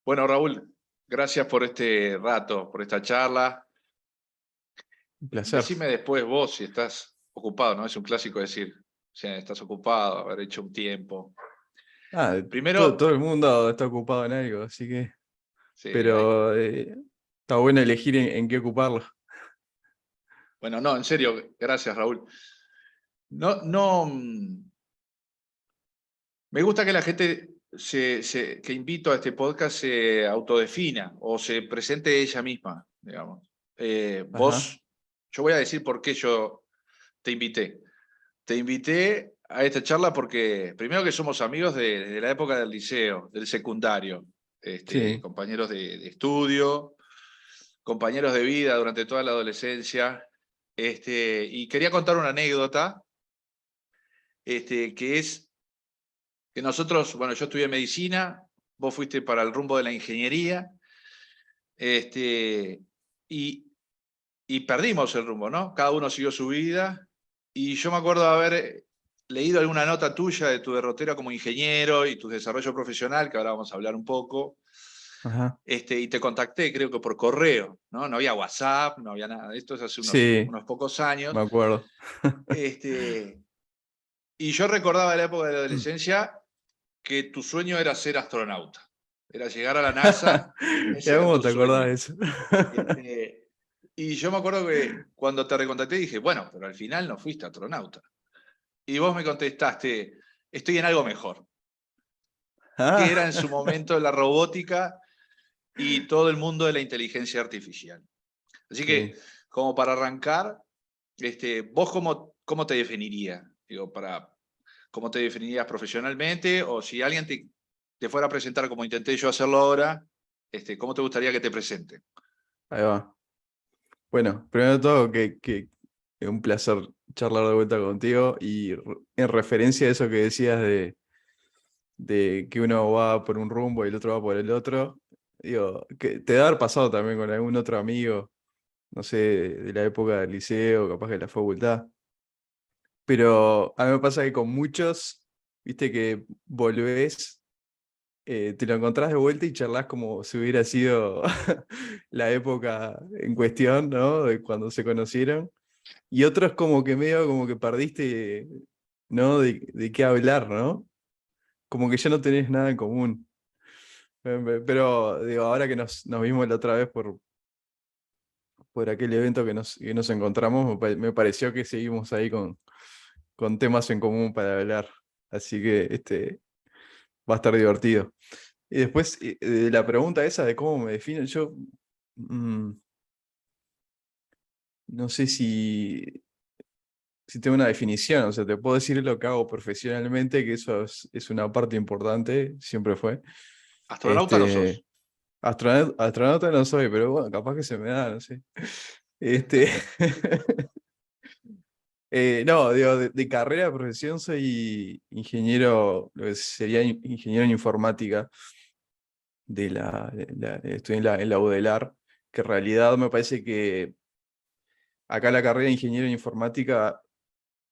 Bueno, Raúl, gracias por este rato, por esta charla. Un placer. Decime después vos si estás ocupado, ¿no? Es un clásico decir, si estás ocupado, haber hecho un tiempo. Todo Primero, el mundo está ocupado en algo, así que. sí, Pero está bueno elegir en qué ocuparlo. bueno, no, en serio, gracias, Raúl. No, no, me gusta que la gente que invito a este podcast se autodefina o se presente ella misma, digamos. Ajá. Yo voy a decir por qué yo te invité. Te invité a esta charla porque, primero que somos amigos de la época del liceo, del secundario, Sí. compañeros de estudio, compañeros de vida durante toda la adolescencia. Y quería contar una anécdota, que es que nosotros, bueno, yo estudié medicina, vos fuiste para el rumbo de la ingeniería, este, y, y perdimos el rumbo, ¿no? Cada uno siguió su vida, y yo me acuerdo de haber leído alguna nota tuya de tu derrotera como ingeniero y tu desarrollo profesional, que ahora vamos a hablar un poco, Ajá. y te contacté, creo que por correo, ¿no? No había WhatsApp, no había nada de esto, es hace Sí, unos pocos años. me acuerdo. Este, y yo recordaba de la época de la adolescencia que tu sueño era ser astronauta, era llegar a la NASA, ese Ya era cómo tu te acordás sueño. de eso. Y yo me acuerdo que cuando te recontacté dije, bueno, pero al final no fuiste astronauta. Y vos me contestaste, estoy en algo mejor, que Ah, era en su momento la robótica y todo el mundo de la inteligencia artificial. Así que, sí. como para arrancar, ¿vos cómo te definirías? Digo, ¿cómo te definirías profesionalmente? O si alguien te fuera a presentar como intenté yo hacerlo ahora, ¿cómo te gustaría que te presente? Ahí va. Bueno, primero de todo, que es un placer charlar de vuelta contigo. Y en referencia a eso que decías de que uno va por un rumbo y el otro va por el otro, digo, que te debe haber pasado también con algún otro amigo, no sé, de la época del liceo, capaz que de la facultad. Pero a mí me pasa que con muchos, viste que volvés, te lo encontrás de vuelta y charlas como si hubiera sido la época en cuestión, ¿no? De cuando se conocieron. Y otros como que medio como que perdiste, ¿no? De qué hablar, ¿no? Como que ya no tenés nada en común. Pero digo, ahora que nos vimos la otra vez por aquel evento que nos encontramos, me pareció que seguimos ahí con temas en común para hablar. Así que va a estar divertido. Y después, de la pregunta esa de cómo me defino, yo mm, no sé si tengo una definición. O sea, te puedo decir lo que hago profesionalmente, que eso es una parte importante, siempre fue. Astronauta no sos. Este, astronauta no soy, pero bueno, capaz que se me da, no sé. Este, no, digo, de carrera de profesión soy ingeniero, lo que sería ingeniero en informática estoy en la UDELAR, que en realidad me parece que acá la carrera de ingeniero en informática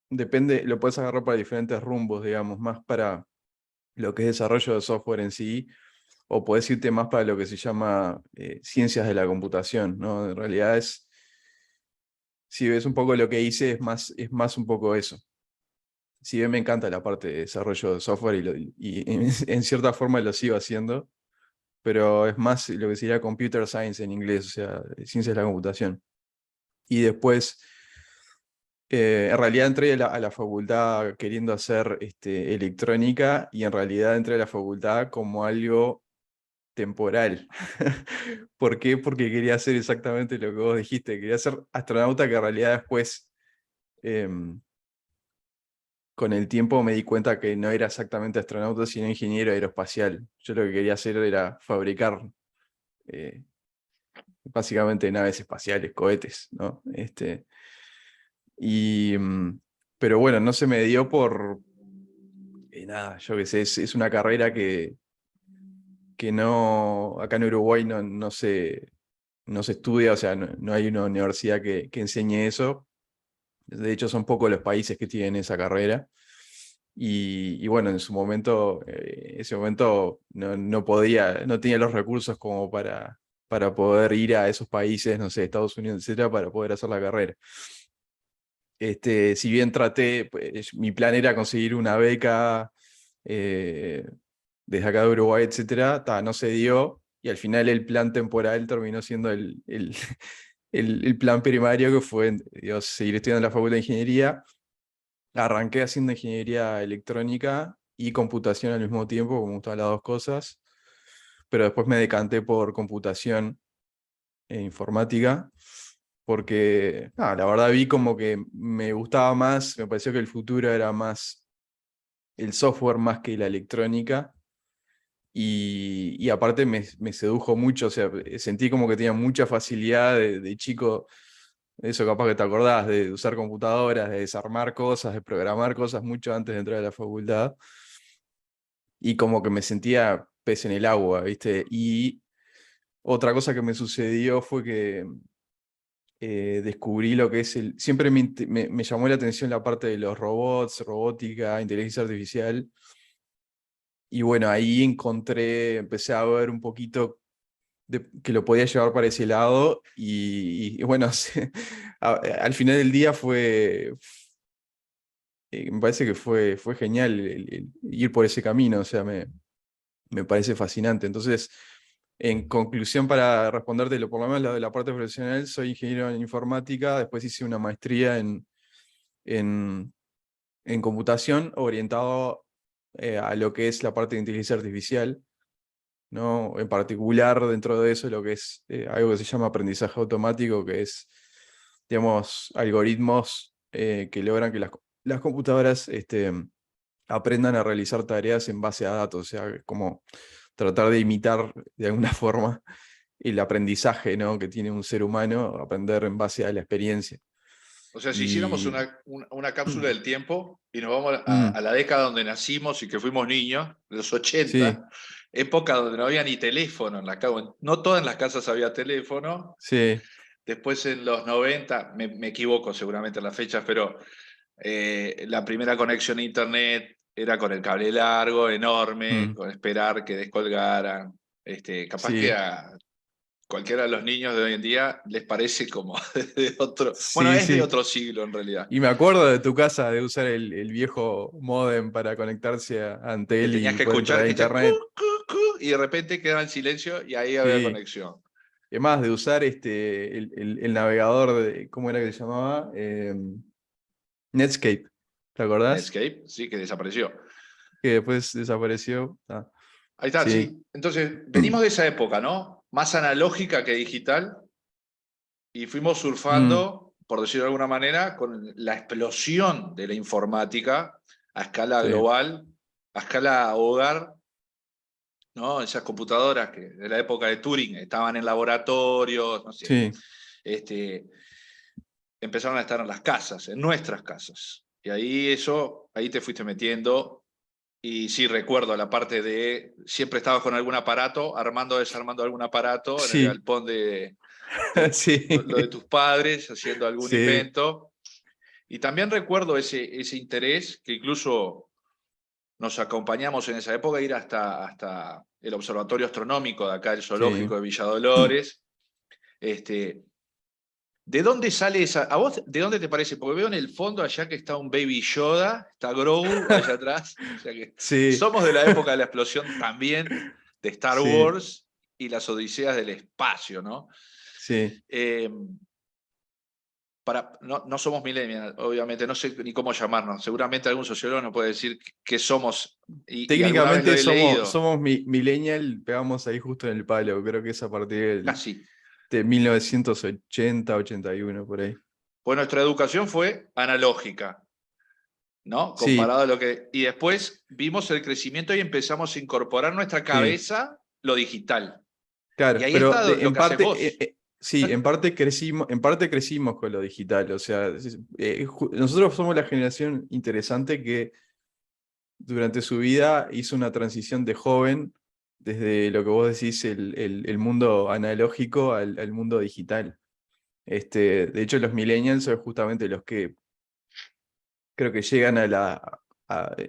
depende, lo puedes agarrar para diferentes rumbos, digamos, más para lo que es desarrollo de software en sí, o puedes irte más para lo que se llama ciencias de la computación, ¿no? En realidad si ves un poco lo que hice, es más un poco eso. Si bien me encanta la parte de desarrollo de software y en cierta forma lo sigo haciendo, pero es más lo que sería computer science en inglés, o sea, ciencias de la computación. Y después, en realidad entré a la facultad queriendo hacer electrónica y en realidad entré a la facultad como algo temporal. ¿Por qué? Porque quería hacer exactamente lo que vos dijiste, quería ser astronauta, que en realidad después, em, con el tiempo me di cuenta que no era exactamente astronauta, sino ingeniero aeroespacial. Yo lo que quería hacer era fabricar eh, básicamente naves espaciales, cohetes, ¿no? Y, pero bueno, no se me dio por nada, yo qué sé, es una carrera que no, acá en Uruguay no se estudia, o sea, no hay una universidad que enseñe eso. De hecho, son pocos los países que tienen esa carrera. y bueno, en su momento, ese momento no podía, no tenía los recursos como para poder ir a esos países, no sé, Estados Unidos, etcétera, para poder hacer la carrera. Si bien traté, pues, mi plan era conseguir una beca eh, desde acá de Uruguay, etcétera, no se dio, y al final el plan temporal terminó siendo el plan primario, que fue, digo, seguir estudiando en la Facultad de Ingeniería. Arranqué haciendo ingeniería electrónica y computación al mismo tiempo, como me gustaban las dos cosas, pero después me decanté por computación e informática, porque la verdad vi como que me gustaba más, me pareció que el futuro era más el software más que la electrónica, y aparte me sedujo mucho, o sea, sentí como que tenía mucha facilidad de chico. Eso capaz que te acordás, de usar computadoras, de desarmar cosas, de programar cosas mucho antes de entrar a la facultad. Y como que me sentía pez en el agua, ¿viste? Y otra cosa que me sucedió fue que descubrí lo que es el... Siempre me llamó la atención la parte de los robots, robótica, inteligencia artificial. Y bueno, ahí empecé a ver un poquito que lo podía llevar para ese lado. Y bueno, al final del día me parece que fue genial el ir por ese camino, o sea, me parece fascinante. Entonces, en conclusión, para responderte por lo menos lo de la parte profesional, soy ingeniero en informática, después hice una maestría en, en computación orientado a lo que es la parte de inteligencia artificial, ¿no? En particular, dentro de eso, lo que es algo que se llama aprendizaje automático, que es, digamos, algoritmos que logran que las computadoras aprendan a realizar tareas en base a datos, o sea, como tratar de imitar de alguna forma el aprendizaje, ¿no?, que tiene un ser humano, aprender en base a la experiencia. O sea, si hiciéramos Y una cápsula del tiempo y nos vamos mm, a la década donde nacimos y que fuimos niños, de los sí, 80, época donde no había ni teléfono en la casa, no todas en las casas había teléfono. sí, Después en los 90, me equivoco seguramente en las fechas, pero la primera conexión a internet era con el cable largo, enorme, mm, con esperar que descolgaran. Capaz que sí, a cualquiera de los niños de hoy en día les parece como de otro, bueno, sí, es de sí. otro siglo en realidad. Y me acuerdo de tu casa de usar el viejo módem para conectarse a Que Antel tenías y que poder escuchar entrar a que decía internet. y de repente quedaba en silencio y ahí había Sí. conexión. Además de usar el navegador ¿cómo era que se llamaba? Netscape, ¿te acordás? Netscape, sí, que desapareció. Que después desapareció. Ahí está, Sí. sí. Entonces, venimos de esa época, ¿no? Más analógica que digital, y fuimos Mm, surfando, por decirlo de alguna manera, con la explosión de la informática a escala sí, global, a escala hogar, ¿no? Esas computadoras que de la época de Turing estaban en laboratorios, no sé, sí, este, empezaron a estar en las casas, en nuestras casas. Y ahí te fuiste metiendo. Y sí, recuerdo la parte de siempre estabas con algún aparato, armando o desarmando algún aparato en el sí, galpón lo de sí, tus padres, haciendo algún sí, invento. Y también recuerdo ese interés que incluso nos acompañamos en esa época, ir hasta el Observatorio Astronómico de acá, el sí. Zoológico de Villa Dolores. Este, ¿De dónde sale esa? ¿A vos de dónde te parece? Porque veo en el fondo allá que está un Baby Yoda, está Grogu allá atrás. O sea que Sí, somos de la época de la explosión también de Star sí, Wars y las Odiseas del espacio, ¿no? sí. Eh, no somos millennials, obviamente, no sé ni cómo llamarnos. Seguramente algún sociólogo nos puede decir que somos, y alguna vez lo Técnicamente he leído, somos millennial, pegamos ahí justo en el palo, creo que es a partir casi. de 1980, 81, por ahí. Pues nuestra educación fue analógica, ¿no? Sí, Comparado a lo que... Y después vimos el crecimiento y empezamos a incorporar en nuestra sí, cabeza lo digital. Y claro, ahí pero está lo en que haces parte, vos. sí, en parte crecimos con lo digital, o sea, nosotros somos la generación interesante que durante su vida hizo una transición de joven desde lo que vos decís, el mundo analógico al mundo digital. De hecho, los millennials son justamente los que creo que llegan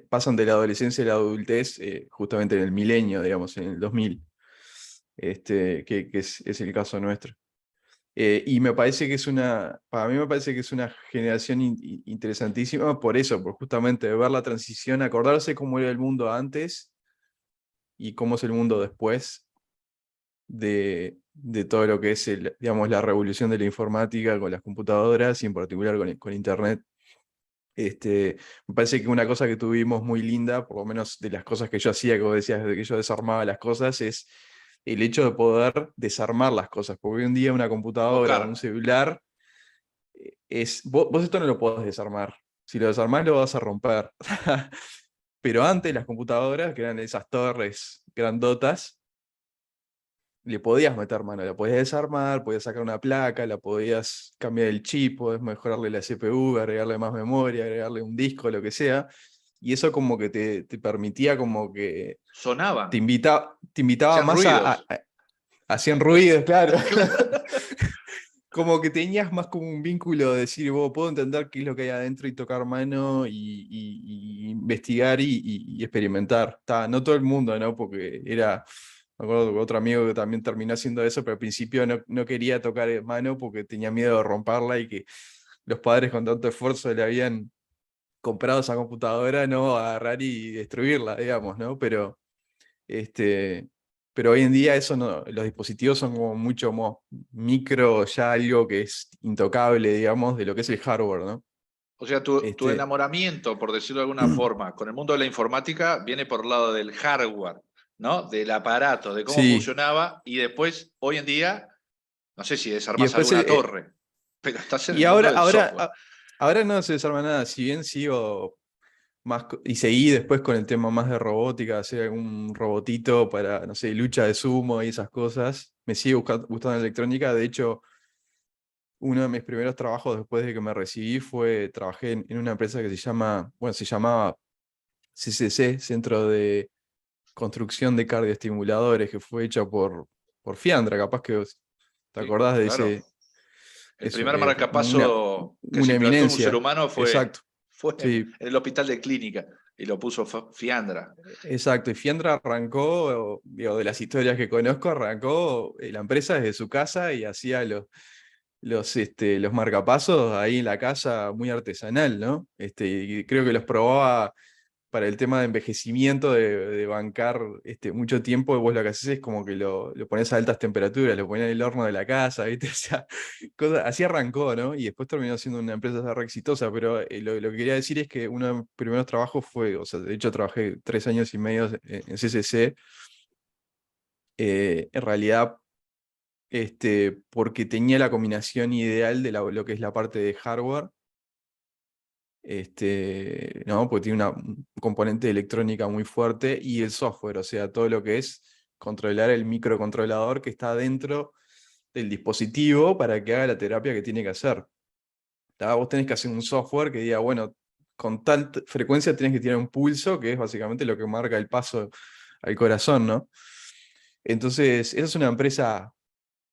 pasan de la adolescencia a la adultez justamente en el milenio, digamos, en el 2000, que es el caso nuestro. Y me parece que para mí me parece que es una generación interesantísima por eso, por justamente ver la transición, acordarse cómo era el mundo antes y cómo es el mundo después de todo lo que es digamos, la revolución de la informática con las computadoras y en particular con Internet. Me parece que una cosa que tuvimos muy linda, por lo menos de las cosas que yo hacía, que vos decías, de que yo desarmaba las cosas, es el hecho de poder desarmar las cosas. Porque hoy en día una computadora o un Tocar. celular vos esto no lo podés desarmar. Si lo desarmás lo vas a romper. Pero antes las computadoras, que eran esas torres grandotas, le podías meter mano, la podías desarmar, podías sacar una placa, la podías cambiar el chip, podías mejorarle la CPU, agregarle más memoria, agregarle un disco, lo que sea. Y eso como que te permitía como que Sonaban, te invitaba hacían más ruidos. hacían ruidos, claro. Claro. Como que tenías más como un vínculo de decir, vos puedo entender qué es lo que hay adentro y tocar mano y investigar y experimentar. No todo el mundo, ¿no? Porque me acuerdo que otro amigo que también terminó haciendo eso, pero al principio no quería tocar mano porque tenía miedo de romperla y que los padres con tanto esfuerzo le habían comprado esa computadora, no agarrar y destruirla, digamos, ¿no? Este, pero hoy en día eso no, los dispositivos son como mucho más micro, ya algo que es intocable, digamos, de lo que es el hardware, ¿no? O sea, tu Este, enamoramiento, por decirlo de alguna forma, con el mundo de la informática viene por el lado del hardware, ¿no? Del aparato, de cómo sí, funcionaba, y después, hoy en día, no sé si y desarmás después, alguna torre, pero estás en el y mundo ahora, del ahora, software. ahora no se desarma nada, si bien sigo más, y seguí después con el tema más de robótica, hacer algún robotito para, no sé, lucha de sumo y esas cosas, me sigue gustando la electrónica, de hecho, uno de mis primeros trabajos después de que me recibí trabajé en una empresa que se llamaba CCC, Centro de Construcción de Cardioestimuladores, que fue hecha por Fiandra, capaz que vos te Sí, acordás de claro. ese, El eso, primer una, marcapaso que se una implantó en un ser eminencia, humano exacto, fue sí, en el hospital de clínica y lo puso Fiandra. exacto, y Fiandra arrancó, digo, de las historias que conozco, arrancó la empresa desde su casa y hacía los marcapasos ahí en la casa muy artesanal, ¿no? Y creo que los probaba para el tema de envejecimiento, de bancar mucho tiempo, vos lo que haces es como que lo pones a altas temperaturas, lo pones en el horno de la casa, ¿viste? O sea, así arrancó, ¿no? Y después terminó siendo una empresa re exitosa, pero lo que quería decir es que uno de mis primeros trabajos fue, o sea, de hecho trabajé 3 años y medio en CCC, en realidad porque tenía la combinación ideal de lo que es la parte de hardware, ¿no? Porque tiene un componente de electrónica muy fuerte y el software, o sea, todo lo que es controlar el microcontrolador que está dentro del dispositivo para que haga la terapia que tiene que hacer. Vos tenés que hacer un software que diga, bueno, con tal frecuencia tenés que tirar un pulso, que es básicamente lo que marca el paso al corazón, ¿no? Entonces, esa es una empresa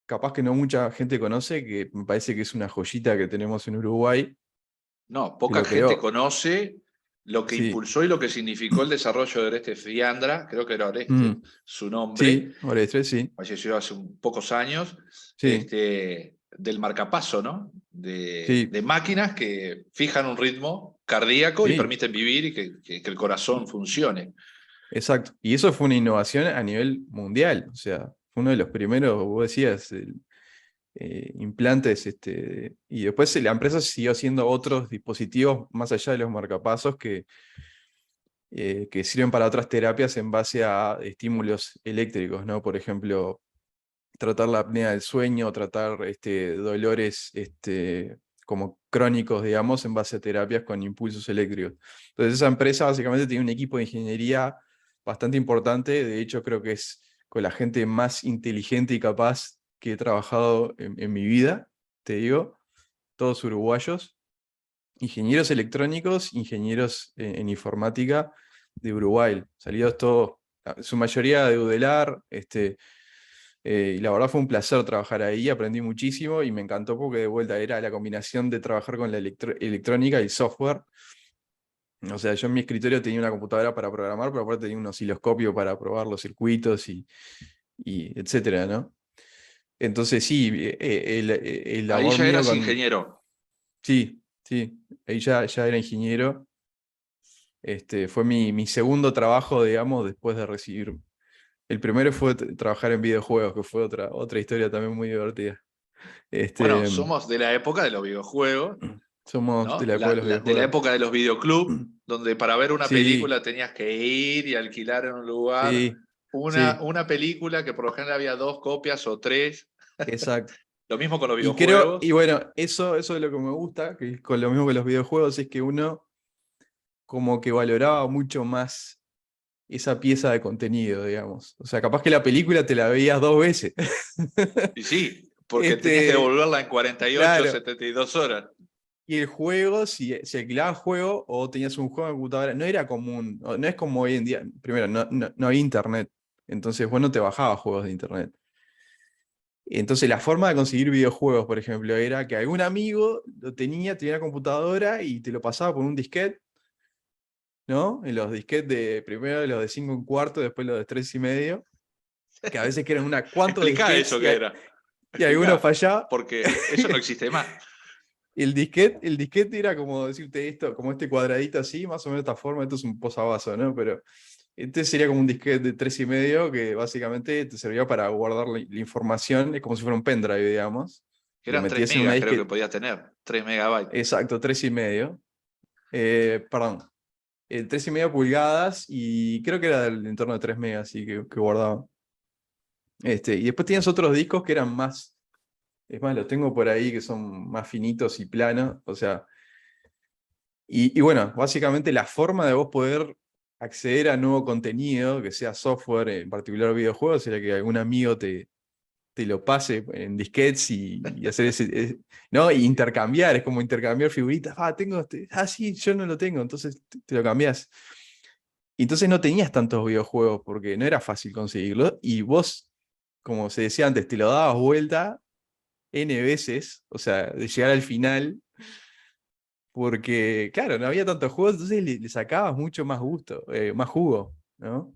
capaz que no mucha gente conoce, que me parece que es una joyita que tenemos en Uruguay, No, que poca lo gente creó. conoce lo que Sí. impulsó y lo que significó el desarrollo de Oreste Fiandra, creo que era Oreste Mm. su nombre, Sí, Orestre, sí. falleció hace pocos años, Sí, del marcapaso, ¿no? sí, De máquinas que fijan un ritmo cardíaco y sí, permiten vivir y que el corazón funcione. exacto. Y eso fue una innovación a nivel mundial. O sea, fue uno de los primeros, vos decías, implantes. Y después la empresa siguió haciendo otros dispositivos más allá de los marcapasos que sirven para otras terapias en base a estímulos eléctricos, ¿no? Por ejemplo, tratar la apnea del sueño, tratar dolores como crónicos, digamos, en base a terapias con impulsos eléctricos. Entonces esa empresa básicamente tiene un equipo de ingeniería bastante importante, de hecho creo que es con la gente más inteligente y capaz que he trabajado en mi vida, te digo, todos uruguayos, ingenieros electrónicos, ingenieros en informática de Uruguay, salidos todos, su mayoría de UDELAR, y la verdad fue un placer trabajar ahí, aprendí muchísimo y me encantó porque de vuelta era la combinación de trabajar con la electrónica y el software. O sea, yo en mi escritorio tenía una computadora para programar, pero aparte tenía un osciloscopio para probar los circuitos y etcétera, ¿no? Entonces sí, el Ahí labor ya mío eras con... ingeniero. Sí, sí, ahí ya era ingeniero. Fue mi segundo trabajo, digamos, después de recibirme. El primero fue trabajar en videojuegos, que fue otra historia también muy divertida. Bueno, Este, somos de la época de los videojuegos, somos de ¿no? la época de los De la videojuegos. época de los videoclubs, donde para ver una Sí, película tenías que ir y alquilar en un lugar sí, sí, una película que por lo general había 2 copias o 3. exacto. Lo mismo con los Y creo, y videojuegos. bueno, eso es lo que me gusta, que con lo mismo que los videojuegos, es que uno como que valoraba mucho más esa pieza de contenido, digamos. O sea, capaz que la película te la veías 2 veces. Y sí, porque tenías que devolverla en 48 o Claro. 72 horas. Y el juego, si alquilabas juego o tenías un juego en computadora, no era común, no es como hoy en día. Primero, no había internet, entonces vos no te bajabas juegos de internet. Entonces la forma de conseguir videojuegos, por ejemplo, era que algún amigo tenía una computadora y te lo pasaba por un disquete, ¿no? En los disquetes de primero los de 5 1/4, después los de 3 1/2, que a veces que eran cuantos Explica disquetes eso que era. y alguno Explica, fallaba. porque eso no existe más. El disquete era como decirte esto, como este cuadradito así, más o menos de esta forma, esto es un posavasos, ¿no? Pero este sería como un disquete de 3 1/2 que básicamente te servía para guardar la información, es como si fuera un pendrive, digamos. Lo Eran 3 metías en una megas, creo que disquete, podías tener. 3 megabytes. exacto, 3 1/2. Perdón, 3 1/2 pulgadas y creo que era del entorno de 3 megas, así que guardaba. Y después tienes otros discos que eran más, es más, los tengo por ahí que son más finitos y planos, o sea. Y bueno, básicamente la forma de vos poder acceder a nuevo contenido, que sea software, en particular videojuegos, sería que algún amigo te lo pase en disquetes y hacer ¿no? Y intercambiar, es como intercambiar figuritas. Tengo sí, yo no lo tengo, entonces te lo cambiás. Y entonces no tenías tantos videojuegos porque no era fácil conseguirlo. Y vos, como se decía antes, te lo dabas vuelta N veces, o sea, de llegar al final porque, claro, no había tantos juegos, entonces le sacabas mucho más gusto, más jugo, ¿no?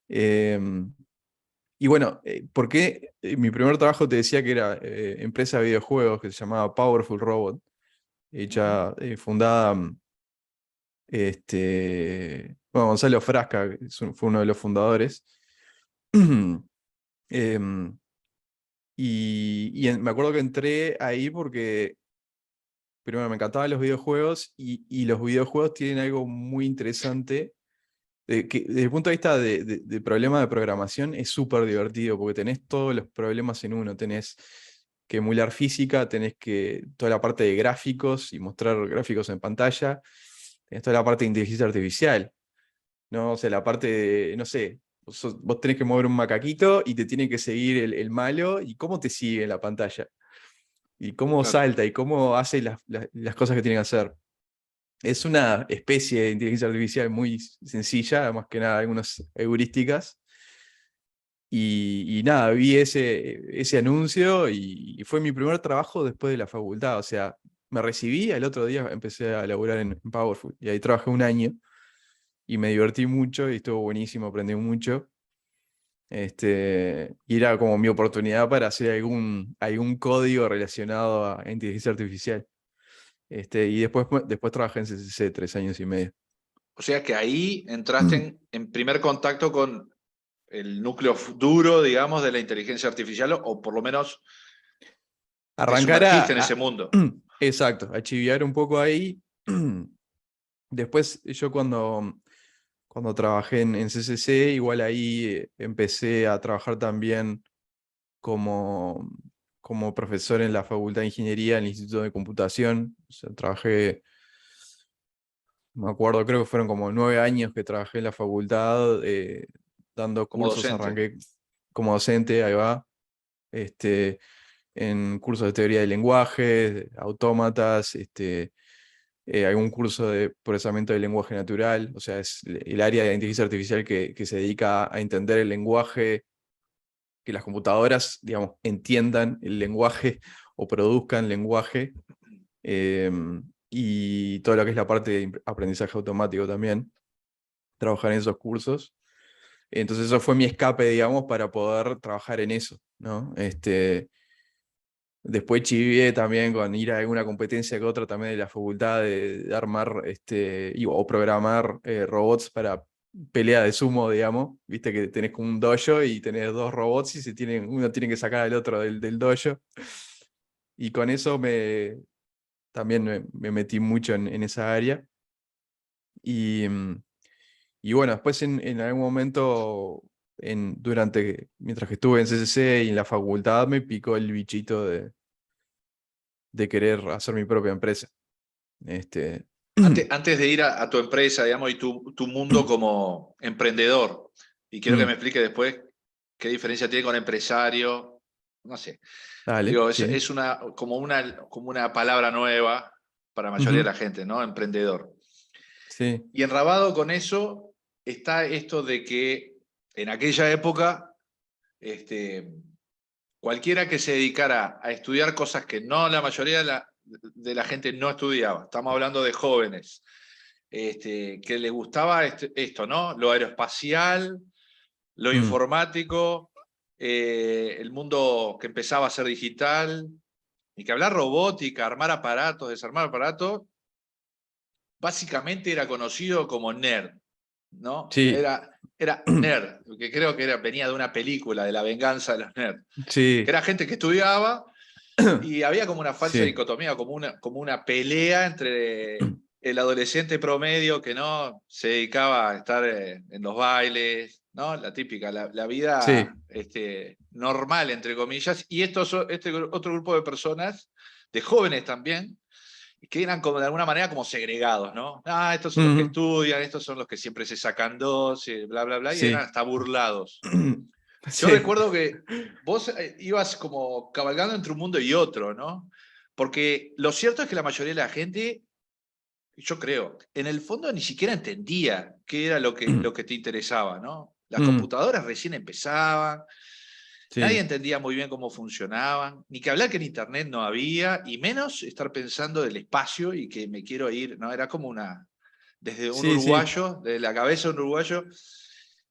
Em, y bueno, ¿por qué mi primer trabajo te decía que era empresa de videojuegos que se llamaba Powerful Robot, Ujú. hecha, fundada, bueno, Gonzalo Frasca, que fue uno de los fundadores. Em, me acuerdo que entré ahí porque primero me encantaban los videojuegos y los videojuegos tienen algo muy interesante que desde el punto de vista de problema de programación es súper divertido porque tenés todos los problemas en uno. Tenés que emular física, tenés que toda la parte de gráficos y mostrar gráficos en pantalla, tenés toda la parte de inteligencia artificial, ¿no? O sea, la parte de, no sé, vos tenés que mover un macaquito y te tiene que seguir el malo y cómo te sigue en la pantalla y cómo Claro. salta y cómo hace las cosas que tiene que hacer. Es una especie de inteligencia artificial muy sencilla, más que nada algunas heurísticas. Y nada, vi ese anuncio y fue mi primer trabajo después de la facultad. O sea, me recibí, el otro día empecé a laburar en Powerful y ahí trabajé un año y me divertí mucho y estuvo buenísimo, aprendí mucho. Y era como mi oportunidad para hacer algún código relacionado a inteligencia artificial. Y después trabajé en CCC 3 años y medio. O sea que ahí entraste en primer contacto con el núcleo duro, digamos, de la inteligencia artificial, o por lo menos te Arrancar sumergiste en ese mundo. exacto, a chiviar un poco ahí. Después yo cuando trabajé en CCC, igual ahí empecé a trabajar también como, como profesor en la Facultad de Ingeniería en el Instituto de Computación. O sea, trabajé, me acuerdo, creo que fueron como 9 años que trabajé en la facultad, dando Como cursos, docente. arranqué como docente, ahí va. Este, en cursos de teoría del lenguaje, de autómatas, algún curso de procesamiento del lenguaje natural, o sea, es el área de inteligencia artificial que se dedica a entender el lenguaje, que las computadoras, digamos, entiendan el lenguaje o produzcan lenguaje. y todo lo que es la parte de aprendizaje automático también, trabajar en esos cursos. Entonces eso fue mi escape, digamos, para poder trabajar en eso, ¿no? Después chivié también con ir a alguna competencia que otra también de la facultad de armar o programar robots para pelea de sumo, digamos. Viste que tenés como un dojo y tenés dos robots y uno tiene que sacar al otro del dojo. Y con eso también me metí mucho en esa área. Y, y bueno, después en algún momento, mientras que estuve en CCC y en la facultad, me picó el bichito de querer hacer mi propia empresa. Este, Antes de ir a tu empresa, digamos, y tu mundo como emprendedor, y quiero que me mm, explique después qué diferencia tiene con empresario, no sé. dale, Digo, sí. es como una palabra nueva para la mayoría de Ujú, la gente, ¿no? Emprendedor. sí. Y enrabado con eso está esto de que en aquella época, este, cualquiera que se dedicara a estudiar cosas que no la mayoría de la gente no estudiaba, estamos hablando de jóvenes, que les gustaba esto, ¿no? Lo aeroespacial, lo Mm, informático, el mundo que empezaba a ser digital, y que hablar robótica, armar aparatos, desarmar aparatos, básicamente era conocido como nerd, ¿no? sí. Era nerd, que creo que venía de una película, de la venganza de los nerds, que Sí. era gente que estudiaba y había como una falsa Sí. dicotomía, como una pelea entre el adolescente promedio que no se dedicaba a estar en los bailes, ¿no? La típica, la vida Sí. normal, entre comillas, y este otro grupo de personas, de jóvenes también, que eran como de alguna manera como segregados, ¿no? Ah, estos son los que Ujú, estudian, estos son los que siempre se sacan dos, bla, bla, bla, y eran sí. hasta burlados. Yo Sí. recuerdo que vos ibas como cabalgando entre un mundo y otro, ¿no? Porque lo cierto es que la mayoría de la gente, yo creo, en el fondo ni siquiera entendía qué era lo que te interesaba, ¿no? Las Mm, computadoras recién empezaban, nadie sí. entendía muy bien cómo funcionaban, ni que hablar que en Internet no había, y menos estar pensando del espacio y que me quiero ir, ¿no? Era como desde un Sí, sí. uruguayo, desde la cabeza de un uruguayo,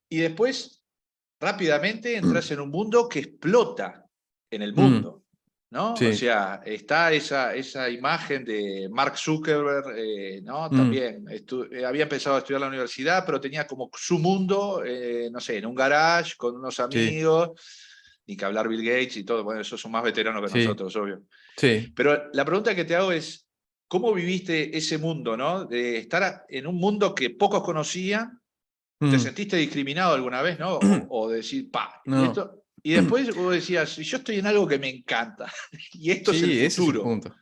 y después rápidamente entras en un mundo que explota en el Mm, mundo, ¿no? O sí. sea, está esa imagen de Mark Zuckerberg, ¿no? Mm, También había empezado a estudiar la universidad, pero tenía como su mundo, no sé, en un garage, con unos sí. amigos, ni que hablar Bill Gates y todo, bueno, esos son más veteranos que Sí. nosotros, obvio. Sí. Pero la pregunta que te hago es, ¿cómo viviste ese mundo, ¿no? De estar en un mundo que pocos conocían. ¿Te Mm, sentiste discriminado alguna vez, no? O decir, pa, y no. esto. Y después vos decías, yo estoy en algo que me encanta, y esto es el Sí, ese es el futuro. punto.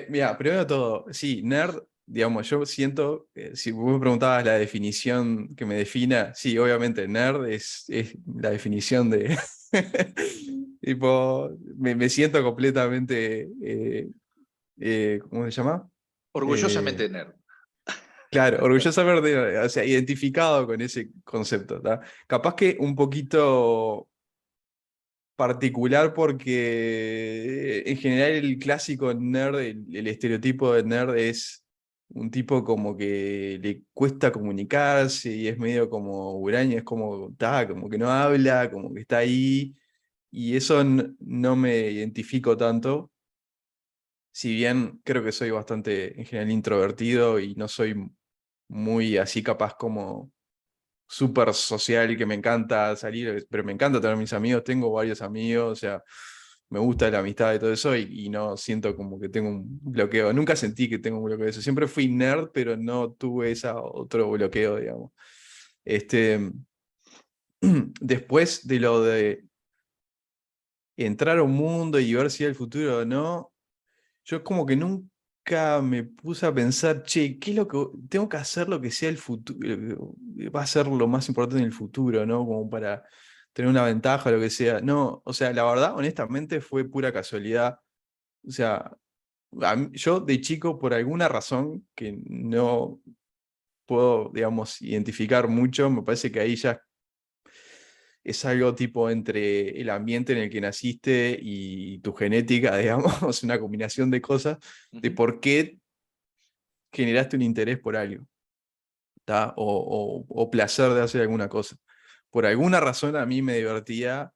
Mira, primero de todo, sí, nerd, digamos, yo siento, si vos me preguntabas la definición que me defina, sí, obviamente nerd es la definición de, tipo, me siento completamente, ¿cómo se llama? Orgullosamente Eh, nerd. claro, orgulloso verde, o sea, identificado con ese concepto, ¿tá? Capaz que un poquito particular porque en general el clásico nerd, el estereotipo de nerd es un tipo como que le cuesta comunicarse y es medio como huraño, es como que no habla, como que está ahí, y eso no me identifico tanto, si bien creo que soy bastante en general introvertido y no soy muy así capaz como súper social y que me encanta salir, pero me encanta tener mis amigos, tengo varios amigos, o sea, me gusta la amistad y todo eso y no siento como que tengo un bloqueo, nunca sentí que tengo un bloqueo de eso, siempre fui nerd, pero no tuve ese otro bloqueo, digamos. Este, después de lo de entrar a un mundo y ver si era el futuro o no, yo como que nunca me puse a pensar, che, ¿qué es lo que tengo que hacer lo que sea el futuro? Va a ser lo más importante en el futuro, ¿no? Como para tener una ventaja o lo que sea. No, o sea, la verdad, honestamente, fue pura casualidad. O sea, yo de chico, por alguna razón que no puedo, digamos, identificar mucho, me parece que ahí ya es algo tipo entre el ambiente en el que naciste y tu genética, digamos, una combinación de cosas, de Ujú. por qué generaste un interés por algo, ¿tá? O placer de hacer alguna cosa. Por alguna razón a mí me divertía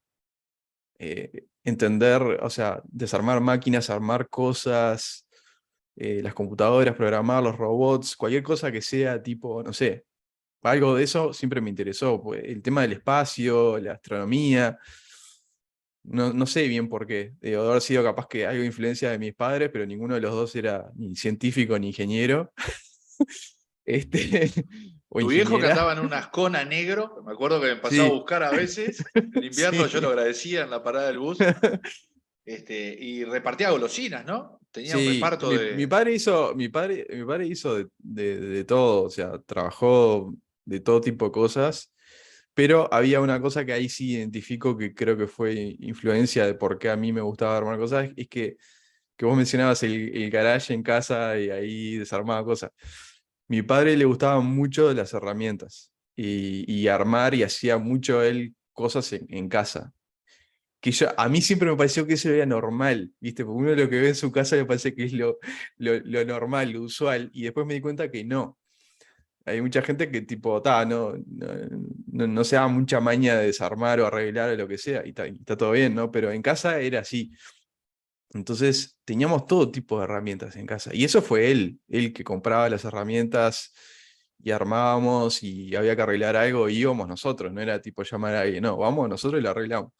entender, o sea, desarmar máquinas, armar cosas, las computadoras, programar los robots, cualquier cosa que sea tipo, no sé, algo de eso siempre me interesó. Pues, el tema del espacio, la astronomía, no sé bien por qué. Debo haber sido capaz que algo de influencia de mis padres, pero ninguno de los dos era ni científico ni ingeniero. Este, o Tu viejo que ingeniera. andaba en un Ascona negro, me acuerdo que me pasaba a Sí, buscar a veces, en invierno yo lo sí. agradecía en la parada del bus, y repartía golosinas, ¿no? Tenía un Sí, reparto mi de... padre hizo, mi padre hizo de todo, o sea, trabajó de todo tipo de cosas, pero había una cosa que ahí sí identifico que creo que fue influencia de por qué a mí me gustaba armar cosas, es que vos mencionabas el garage en casa y ahí desarmaba cosas. Mi padre le gustaban mucho las herramientas y armar y hacía mucho él cosas en casa que a mí siempre me pareció que eso era normal, ¿viste? Porque uno lo que ve en su casa me parece que es lo normal, lo usual, y después me di cuenta que no. Hay mucha gente que tipo, no se da mucha maña de desarmar o arreglar o lo que sea, y está todo bien, ¿no? Pero en casa era así. Entonces teníamos todo tipo de herramientas en casa. Y eso fue él que compraba las herramientas y armábamos y había que arreglar algo, y íbamos nosotros, no era tipo llamar a alguien, no, vamos nosotros y lo arreglamos.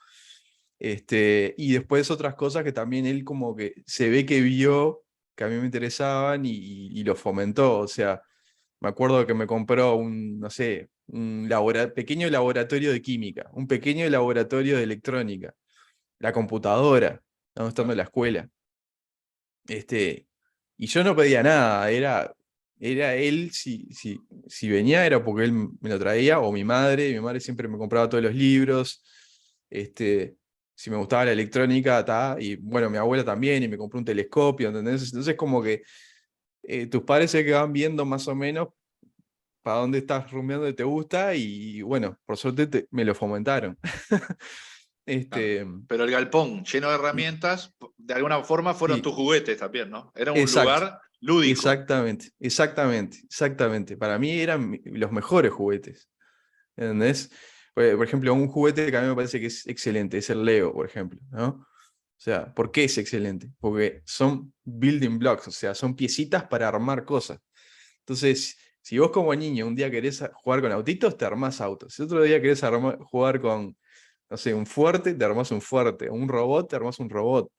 Y después otras cosas que también él como que se ve que vio que a mí me interesaban y lo fomentó. O sea, me acuerdo que me compró no sé, un pequeño laboratorio de química, un pequeño laboratorio de electrónica, la computadora, estamos estando en la escuela. Y yo no pedía nada, era él, si venía era porque él me lo traía, o mi madre siempre me compraba todos los libros, si me gustaba la electrónica, y bueno, mi abuela también, y me compró un telescopio, ¿entendés? Entonces como que tus padres se que van viendo más o menos para dónde estás rumbeando y te gusta, y bueno, por suerte me lo fomentaron. Claro. Este, Pero el galpón lleno de herramientas, de alguna forma fueron sí, tus juguetes también, ¿no? Era un exacto. lugar lúdico. Exactamente. Para mí eran los mejores juguetes. ¿Entendés? Por ejemplo, un juguete que a mí me parece que es excelente es el Lego, por ejemplo, ¿no? O sea, ¿por qué es excelente? Porque son building blocks, o sea, son piecitas para armar cosas. Entonces, si vos como niño un día querés jugar con autitos, te armás autos. Si otro día querés jugar con, no sé, un fuerte, te armás un fuerte. Un robot, te armás un robot.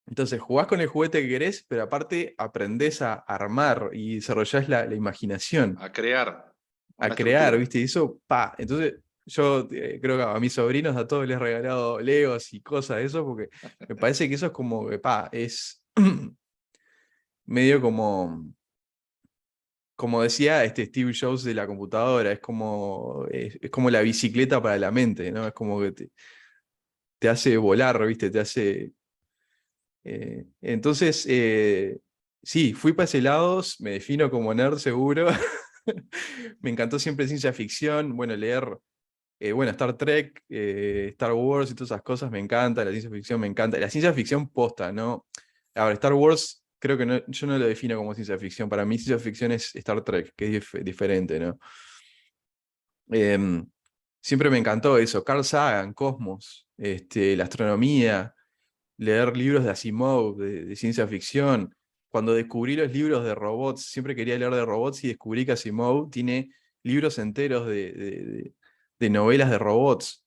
Entonces jugás con el juguete que querés, pero aparte aprendés a armar y desarrollás la imaginación, A crear una a crear, estructura. ¿viste? Y eso, pa. Entonces yo creo que a mis sobrinos, a todos les he regalado Legos y cosas de eso, porque me parece que eso es como que, pa, es medio como decía Steve Jobs de la computadora, es como la bicicleta para la mente, ¿no? Es como que te hace volar, ¿viste? Te hace entonces, sí, fui para ese lado, me defino como nerd seguro. Me encantó siempre ciencia ficción, bueno, leer, bueno, Star Trek, Star Wars y todas esas cosas me encanta, la ciencia ficción me encanta. La ciencia ficción posta, ¿no? Ahora, Star Wars creo que yo no lo defino como ciencia ficción, para mí ciencia ficción es Star Trek, que es diferente, ¿no? Em, Siempre me encantó eso, Carl Sagan, Cosmos, la astronomía, leer libros de Asimov, de ciencia ficción. Cuando descubrí los libros de robots, siempre quería leer de robots y descubrí que Asimov tiene libros enteros de novelas de robots.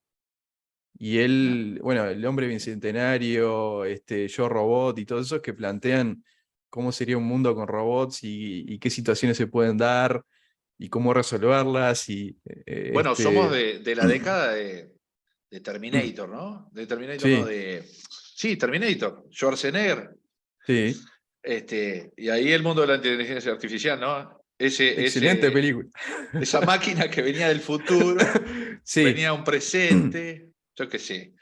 Y Mirá. él, bueno, El hombre bicentenario, Yo Robot y todos esos que plantean cómo sería un mundo con robots y qué situaciones se pueden dar y cómo resolverlas. Bueno, somos de la década de Terminator, ¿no? De Terminator, no, Sí, de... Sí, Terminator, Schwarzenegger. sí, Y ahí el mundo de la inteligencia artificial, ¿no? excelente película. Esa máquina que venía del futuro, Sí, venía a un presente, yo qué sé.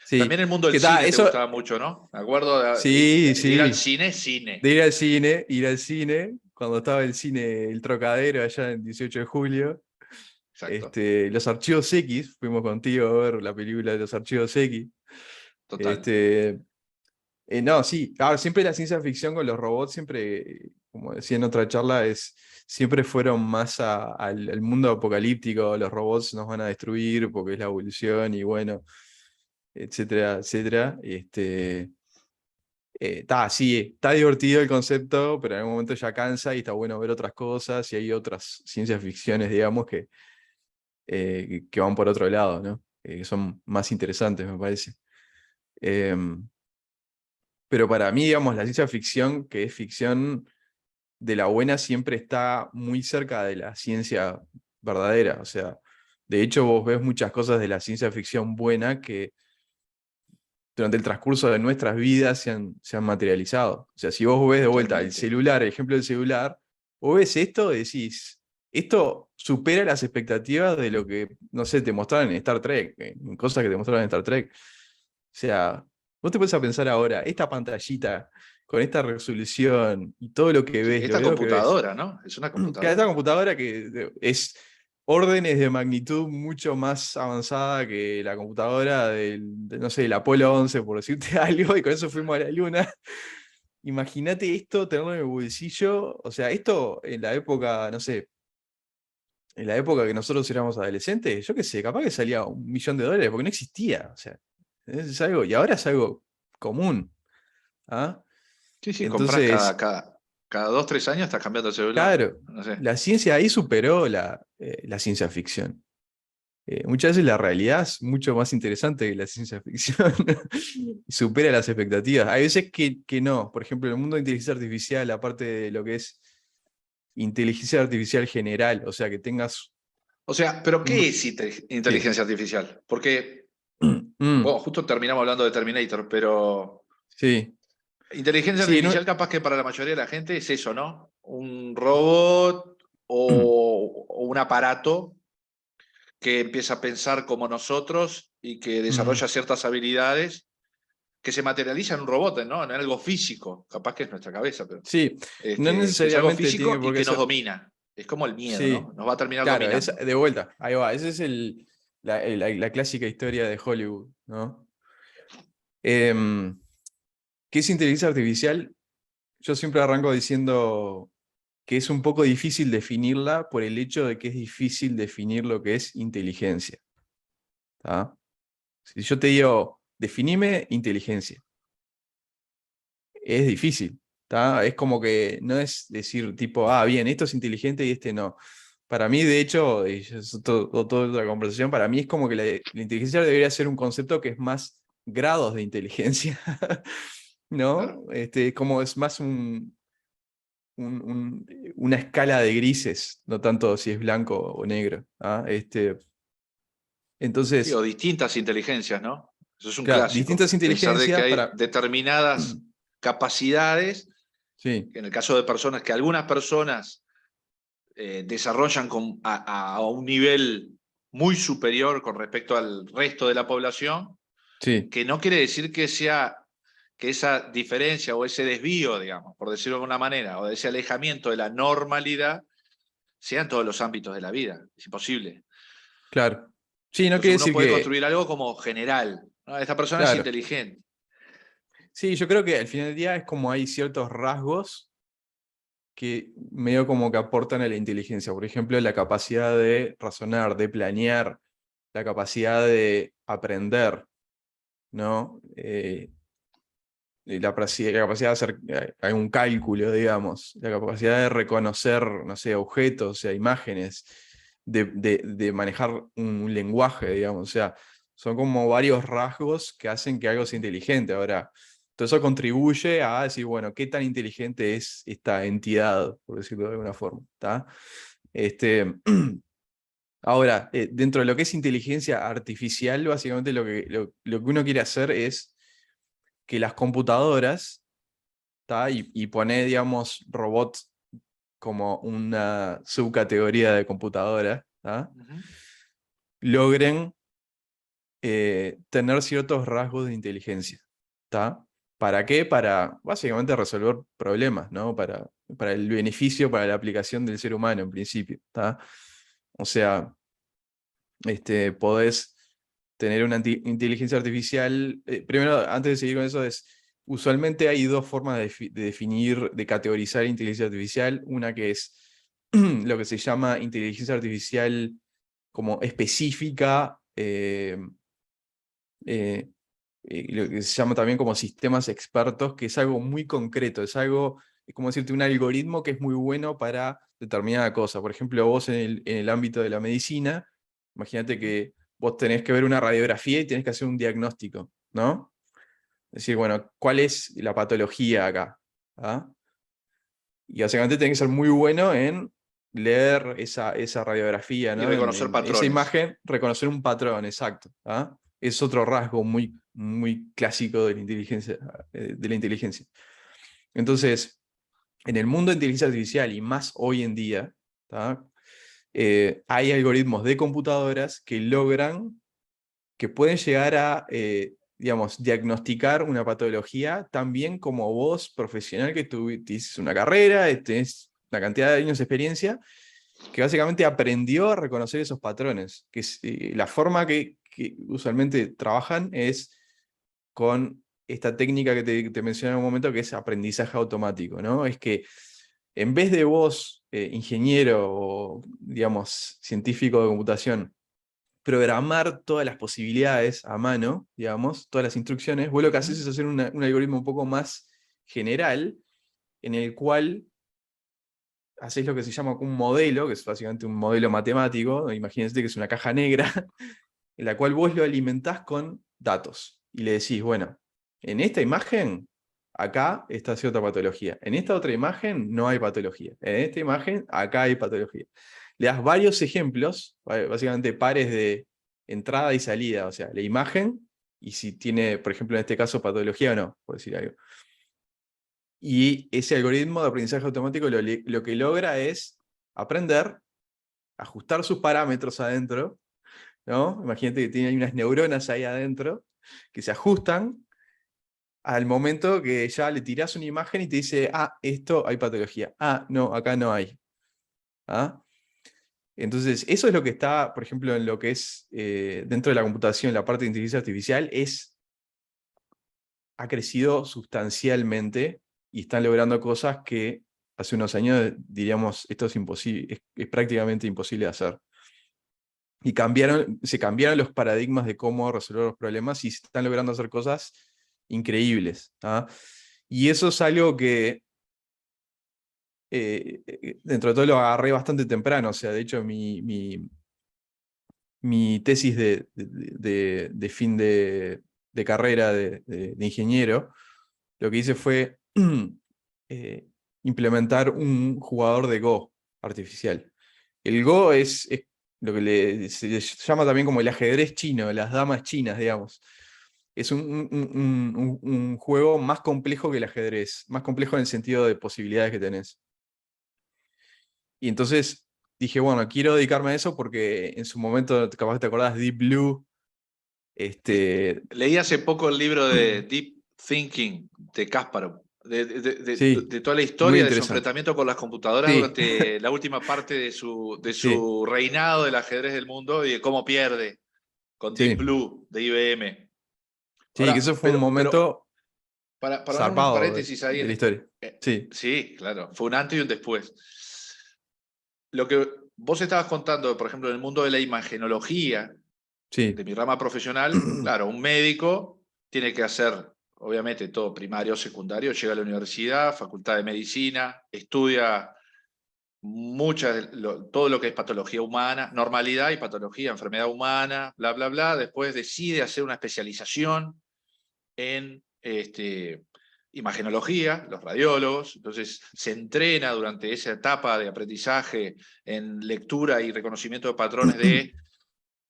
sí. También el mundo del ¿Qué tal? cine te Eso, gustaba mucho, ¿no? Me acuerdo sí, de ir al sí. cine, De cine. ir al cine, cuando estaba el cine El Trocadero allá en 18 de julio. Exacto, Los Archivos X, fuimos contigo a ver la película de Los Archivos X. total. Este, no, sí, siempre la ciencia ficción con los robots, siempre como decía en otra charla, siempre fueron más al mundo apocalíptico, los robots nos van a destruir porque es la evolución y bueno, etcétera, etcétera. Sí, está divertido el concepto, pero en algún momento ya cansa y está bueno ver otras cosas y hay otras ciencias ficciones, digamos, que van por otro lado, ¿no? Que son más interesantes, me parece. Em, pero para mí, digamos, la ciencia ficción, que es ficción de la buena, siempre está muy cerca de la ciencia verdadera. O sea, de hecho, vos ves muchas cosas de la ciencia ficción buena que durante el transcurso de nuestras vidas se han materializado. O sea, si vos ves de vuelta el Totalmente. celular, el ejemplo del celular, vos ves esto y decís, esto supera las expectativas de lo que, no sé, te mostraron en Star Trek, en cosas que te mostraron en Star Trek. O sea, vos te pones a pensar ahora, esta pantallita con esta resolución y todo lo que Sí, ves, lo esta veo que ves, computadora, ¿no? Es una que esta computadora. computadora que es órdenes de magnitud mucho más avanzada que la computadora no sé, del Apolo 11, por decirte algo, y con eso fuimos a la Luna. Imagínate esto, tenerlo en el bolsillo. O sea, esto en la época, no sé, en la época que nosotros éramos adolescentes, yo qué sé, capaz que salía $1.000.000, porque no existía. O sea, es algo, y ahora es algo común. ¿Ah? Sí, sí, compras Entonces, cada 2, 3 años, estás cambiando el celular. claro, No sé. la ciencia ahí superó la ciencia ficción. Muchas veces la realidad es mucho más interesante que la ciencia ficción. Supera las expectativas. Hay veces que no. Por ejemplo, en el mundo de inteligencia artificial, aparte de lo que es inteligencia artificial general, o sea, que tengas O sea, ¿pero qué un... es Sí. inteligencia artificial? Porque, Mm, bueno, justo terminamos hablando de Terminator, pero sí. inteligencia Sí, no, artificial capaz que para la mayoría de la gente es eso, ¿no? Un robot o un aparato que empieza a pensar como nosotros y que mm, desarrolla ciertas habilidades que se materializa en un robot, ¿no? En algo físico. Capaz que es nuestra cabeza, pero sí, no es algo necesariamente físico tiene por y qué que nos ser. domina. Es como el miedo, Sí, ¿no? Nos va a terminar claro, es dominando. de vuelta. Ahí va. Esa es la clásica historia de Hollywood, ¿no? Em, ¿Qué es inteligencia artificial? Yo siempre arranco diciendo que es un poco difícil definirla por el hecho de que es difícil definir lo que es inteligencia. ¿Tá? Si yo te digo, definime inteligencia, es difícil. ¿Tá? Es como que no es decir tipo, bien, esto es inteligente y este no. Para mí, de hecho, y eso es toda otra conversación, para mí es como que la inteligencia debería ser un concepto que es más grados de inteligencia, ¿no? Claro. Como es más una escala de grises, no tanto si es blanco o negro. ¿Ah? Sí, o Entonces, distintas inteligencias, ¿no? Eso es un claro, clásico. distintas Pensar de que inteligencias hay para... determinadas capacidades, Sí, que en el caso de personas, que algunas personas desarrollan a un nivel muy superior con respecto al resto de la población, sí, que no quiere decir que esa diferencia o ese desvío, digamos, por decirlo de alguna manera, o ese alejamiento de la normalidad, sea en todos los ámbitos de la vida. Es imposible. claro. Sí, no Entonces quiere uno decir puede que... construir algo como general, ¿no? Esta persona es Claro. inteligente. Sí, yo creo que al final del día es como hay ciertos rasgos que medio como que aportan a la inteligencia. Por ejemplo, la capacidad de razonar, de planear, la capacidad de aprender, ¿no? La capacidad de hacer algún cálculo, digamos, la capacidad de reconocer, no sé, objetos, o sea, imágenes, de manejar un lenguaje, digamos, o sea, son como varios rasgos que hacen que algo sea inteligente. Ahora, todo eso contribuye a decir, bueno, ¿qué tan inteligente es esta entidad, por decirlo de alguna forma? ¿Tá? Este, ahora, dentro de lo que es inteligencia artificial, básicamente lo que uno quiere hacer es que las computadoras, ¿tá? Y pone, digamos, robot como una subcategoría de computadora, ¿tá? Ujú. Logren tener ciertos rasgos de inteligencia. ¿Tá? ¿Para qué? Para básicamente resolver problemas, ¿no? Para el beneficio, para la aplicación del ser humano en principio. ¿Tá? O sea, podés tener una inteligencia artificial. Primero, antes de seguir con eso, es usualmente hay dos formas de definir, de categorizar inteligencia artificial. Una que es lo que se llama inteligencia artificial como específica, lo que se llama también como sistemas expertos, que es algo muy concreto, es como decirte, un algoritmo que es muy bueno para determinada cosa. Por ejemplo, vos en el ámbito de la medicina, imagínate que vos tenés que ver una radiografía y tenés que hacer un diagnóstico, ¿no? Es decir, bueno, ¿cuál es la patología acá? ¿Ah? Y básicamente tenés que ser muy bueno en leer esa radiografía, Y ¿no? reconocer En esa patrones. imagen, reconocer un patrón, exacto. ¿Ah? Es otro rasgo muy, muy clásico de la inteligencia, de la inteligencia. Entonces, en el mundo de inteligencia artificial, y más hoy en día, ¿tá? Hay algoritmos de computadoras que pueden llegar a, digamos, diagnosticar una patología tan bien como vos, profesional, que tuviste una carrera, tenés una cantidad de años de experiencia, que básicamente aprendió a reconocer esos patrones. La forma que usualmente trabajan es con esta técnica que te mencioné en un momento, que es aprendizaje automático, ¿no? Es que en vez de vos, ingeniero o, digamos, científico de computación, programar todas las posibilidades a mano, digamos, todas las instrucciones, vos lo que haces es hacer un algoritmo un poco más general, en el cual hacéis lo que se llama un modelo, que es básicamente un modelo matemático, imagínense que es una caja negra, en la cual vos lo alimentás con datos, y le decís, bueno, en esta imagen, acá está cierta patología, en esta otra imagen no hay patología, en esta imagen acá hay patología. Le das varios ejemplos, básicamente pares de entrada y salida, o sea, la imagen, y si tiene, por ejemplo, en este caso, patología o no, por decir algo. Y ese algoritmo de aprendizaje automático lo que logra es aprender, ajustar sus parámetros adentro, ¿no? Imagínate que tiene unas neuronas ahí adentro que se ajustan al momento que ya le tirás una imagen y te dice, ah, esto hay patología. Ah, no, acá no hay. ¿Ah? Entonces, eso es lo que está, por ejemplo, en lo que es dentro de la computación, la parte de inteligencia artificial, ha crecido sustancialmente y están logrando cosas que hace unos años diríamos, esto es imposible, es prácticamente imposible de hacer. Y se cambiaron los paradigmas de cómo resolver los problemas y se están logrando hacer cosas increíbles. ¿Ah? Y eso es algo que dentro de todo lo agarré bastante temprano. O sea, de hecho, mi tesis de fin de carrera de ingeniero, lo que hice fue eh, implementar un jugador de Go artificial. El Go es lo que se llama también como el ajedrez chino, las damas chinas, digamos. Es un juego más complejo que el ajedrez, más complejo en el sentido de posibilidades que tenés. Y entonces dije, bueno, quiero dedicarme a eso porque en su momento, capaz te acordás, Deep Blue, Leí hace poco el libro de Deep Thinking de Kasparov, sí, de toda la muy historia de su interesante. enfrentamiento con las computadoras Sí, durante la última parte de sí, su reinado del ajedrez del mundo y de cómo pierde con Deep sí. Blue de IBM. Sí, que Ahora, eso fue un pero momento para dar un zarpado paréntesis ahí, de la historia. Sí, sí, claro, fue un antes y un después. Lo que vos estabas contando, por ejemplo, en el mundo de la imagenología, sí, de mi rama profesional, claro, un médico tiene que hacer, obviamente, todo primario, secundario, llega a la universidad, facultad de medicina, estudia todo lo que es patología humana, normalidad y patología, enfermedad humana, bla, bla, bla. Después decide hacer una especialización en imagenología, los radiólogos. Entonces se entrena durante esa etapa de aprendizaje en lectura y reconocimiento de patrones de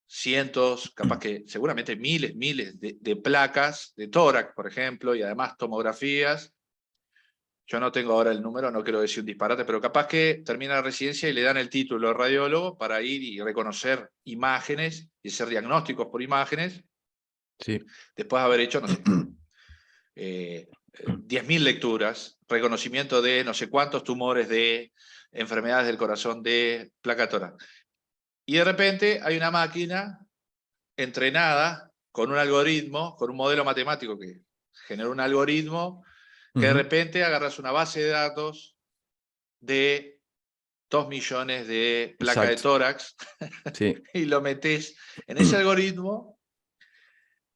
cientos, capaz que seguramente miles de placas de tórax, por ejemplo, y además tomografías. Yo no tengo ahora el número, no quiero decir un disparate, pero capaz que termina la residencia y le dan el título de radiólogo para ir y reconocer imágenes y hacer diagnósticos por imágenes, sí. después de haber hecho, no sé, 10.000 lecturas, reconocimiento de no sé cuántos tumores de enfermedades del corazón de placa tórax. Y de repente hay una máquina entrenada con un algoritmo, con un modelo matemático que generó un algoritmo que de repente agarras una base de datos de 2 millones de placas de Exacto. tórax Sí. y lo metes en ese algoritmo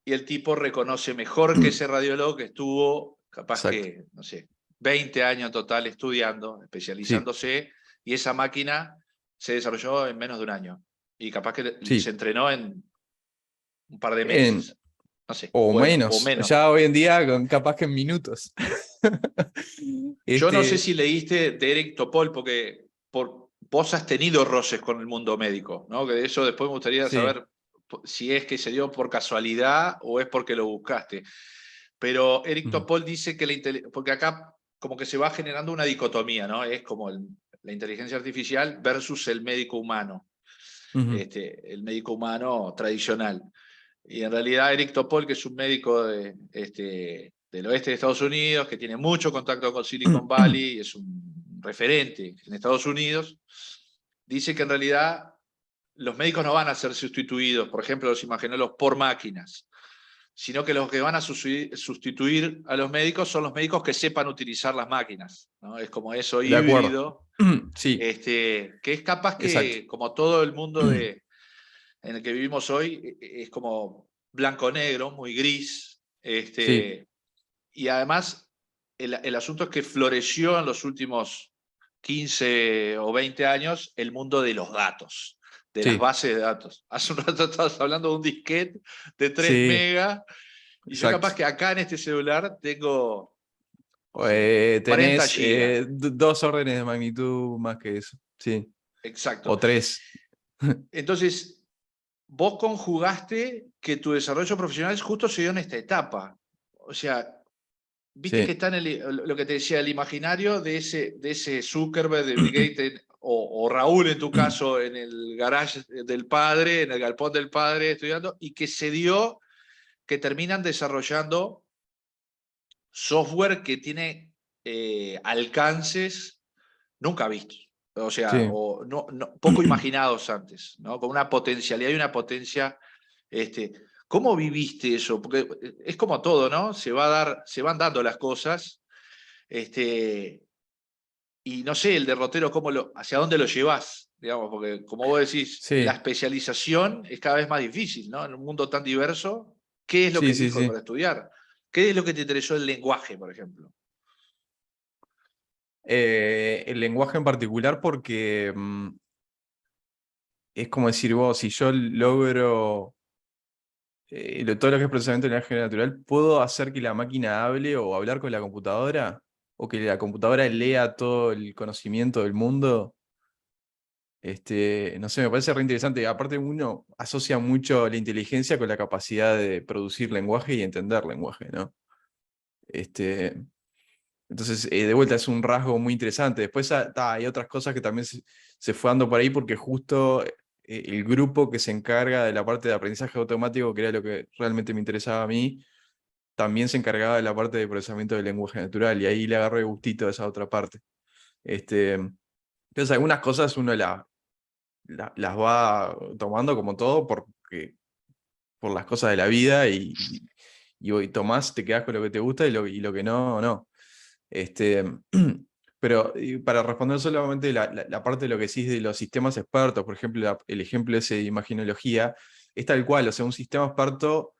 y el tipo reconoce mejor que ese radiólogo que estuvo capaz Exacto. que, no sé, 20 años en total estudiando, Sí. especializándose, y esa máquina se desarrolló en menos de un año. Y capaz que se Sí. entrenó en un par de En, meses, no sé, o o menos. menos. Ya hoy en día, capaz que en minutos. Yo no sé Este, si leíste de Eric Topol, porque vos has tenido roces con el mundo médico, ¿no? Que de eso después me gustaría sí. saber si es que se dio por casualidad o es porque lo buscaste. Pero Eric Ujú, Topol dice que porque acá como que se va generando una dicotomía, ¿no? Es como la inteligencia artificial versus el médico humano, ujú, el médico humano tradicional. Y en realidad Eric Topol, que es un médico del oeste de Estados Unidos, que tiene mucho contacto con Silicon Valley, es un referente en Estados Unidos, dice que en realidad los médicos no van a ser sustituidos, por ejemplo, los imageólogos, por máquinas, sino que los que van a sustituir a los médicos son los médicos que sepan utilizar las máquinas, ¿no? Es como eso De acuerdo. híbrido, Sí, que es capaz exacto. que, como todo el mundo en el que vivimos hoy, es como blanco-negro, muy gris, Sí, y además el asunto es que floreció en los últimos 15 o 20 años el mundo de los datos, de las sí, bases de datos. Hace un rato estabas hablando de un disquete de 3 sí, megas, y yo capaz exacto. que acá en este celular tengo, no sé, 40 Tenés gigas. dos órdenes de magnitud más que eso. Sí. Exacto. O tres. Entonces, vos conjugaste que tu desarrollo profesional justo se dio en esta etapa. O sea, viste que Sí, está lo que te decía, el imaginario de ese Zuckerberg, de Bill Gates, o Raúl en tu caso, en el garage del padre, en el galpón del padre estudiando, y que se dio que terminan desarrollando software que tiene alcances nunca vistos. O sea, sí. o poco imaginados antes, ¿no? Con una potencialidad y una potencia. Este, ¿Cómo viviste eso? Porque es como todo, ¿no? Se van dando las cosas. Y no sé, el derrotero, hacia dónde lo llevas, digamos, porque como vos decís, la Sí, especialización es cada vez más difícil, ¿no? En un mundo tan diverso, ¿qué es lo que sí, sí, elijo sí. para estudiar? ¿Qué es lo que te interesó el lenguaje, por ejemplo? El lenguaje en particular porque es como decir vos, si yo logro todo lo que es procesamiento de lenguaje natural, ¿puedo hacer que la máquina hable o hablar con la computadora? ¿O que la computadora lea todo el conocimiento del mundo? No sé, me parece re interesante. Aparte, uno asocia mucho la inteligencia con la capacidad de producir lenguaje y entender lenguaje, ¿no? Este, entonces, de vuelta, es un rasgo muy interesante. Después hay otras cosas que también se fue dando por ahí porque justo el grupo que se encarga de la parte de aprendizaje automático, que era lo que realmente me interesaba a mí, también se encargaba de la parte de procesamiento del lenguaje natural y ahí le agarré gustito a esa otra parte. Entonces, algunas cosas uno las va tomando como todo por las cosas de la vida y tomás, te quedás con lo que te gusta y lo que no, no. Este, pero para responder solamente la parte de lo que decís de los sistemas expertos, por ejemplo, el ejemplo ese de imagenología, es tal cual, o sea, un sistema experto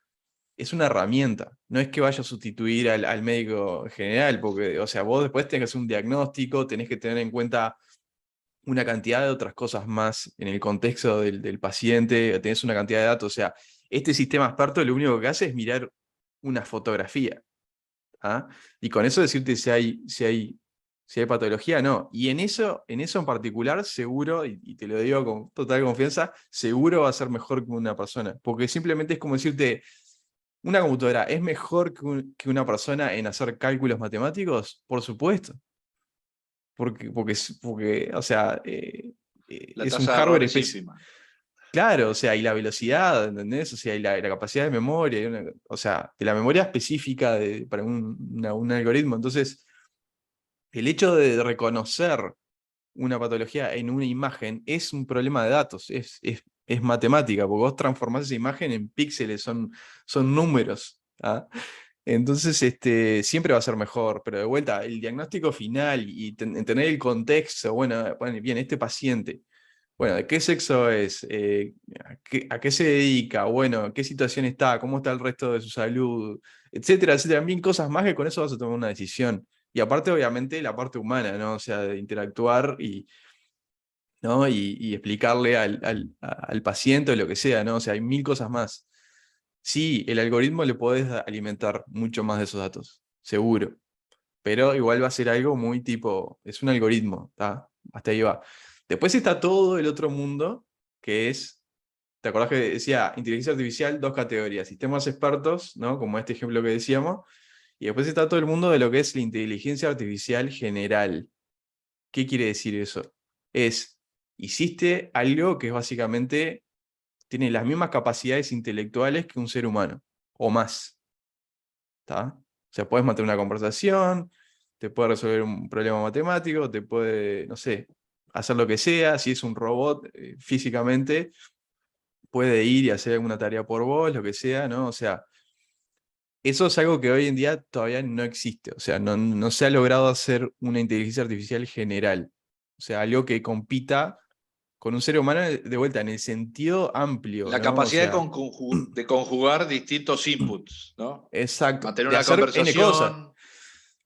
es una herramienta, no es que vaya a sustituir al médico general, porque, o sea, vos después tenés que hacer un diagnóstico, tenés que tener en cuenta una cantidad de otras cosas más en el contexto del paciente, tenés una cantidad de datos, o sea, este sistema experto lo único que hace es mirar una fotografía. ¿Ah? Y con eso decirte si hay patología, no. Y en eso en particular, seguro, y te lo digo con total confianza, seguro va a ser mejor que una persona. Porque simplemente es como decirte, una computadora es mejor que una persona en hacer cálculos matemáticos, por supuesto. Porque o sea, La es un tasa de hardware error es específico. ínfima. Claro, o sea, y la velocidad, ¿entendés? O sea, y la capacidad de memoria, o sea, de la memoria específica para un algoritmo. Entonces, el hecho de reconocer una patología en una imagen es un problema de datos, es matemática, porque vos transformás esa imagen en píxeles, son números. ¿Ah? Entonces, siempre va a ser mejor, pero de vuelta, el diagnóstico final y entender el contexto, bueno, bien, este paciente, bueno, ¿de qué sexo es? ¿A qué se dedica? Bueno, ¿en qué situación está? ¿Cómo está el resto de su salud? Etcétera, etcétera. Mil cosas más que con eso vas a tomar una decisión. Y aparte, obviamente, la parte humana, ¿no? O sea, de interactuar ¿no? y explicarle al paciente o lo que sea, ¿no? O sea, hay mil cosas más. Sí, el algoritmo le podés alimentar mucho más de esos datos, seguro. Pero igual va a ser algo muy tipo, es un algoritmo, ¿está? Hasta ahí va. Después está todo el otro mundo, que es, ¿te acordás que decía inteligencia artificial, dos categorías? Sistemas expertos, ¿no? Como este ejemplo que decíamos. Y después está todo el mundo de lo que es la inteligencia artificial general. ¿Qué quiere decir eso? Hiciste algo que es básicamente, tiene las mismas capacidades intelectuales que un ser humano, o más. ¿Está? O sea, puedes mantener una conversación, te puede resolver un problema matemático, te puede, no sé, hacer lo que sea. Si es un robot, físicamente, puede ir y hacer alguna tarea por vos, lo que sea, ¿no? O sea, eso es algo que hoy en día todavía no existe. O sea, no se ha logrado hacer una inteligencia artificial general. O sea, algo que compita con un ser humano de vuelta, en el sentido amplio, La ¿no? O capacidad sea, de conjugar distintos inputs, ¿no? exacto, Mantener de una hacer N cosas. conversación.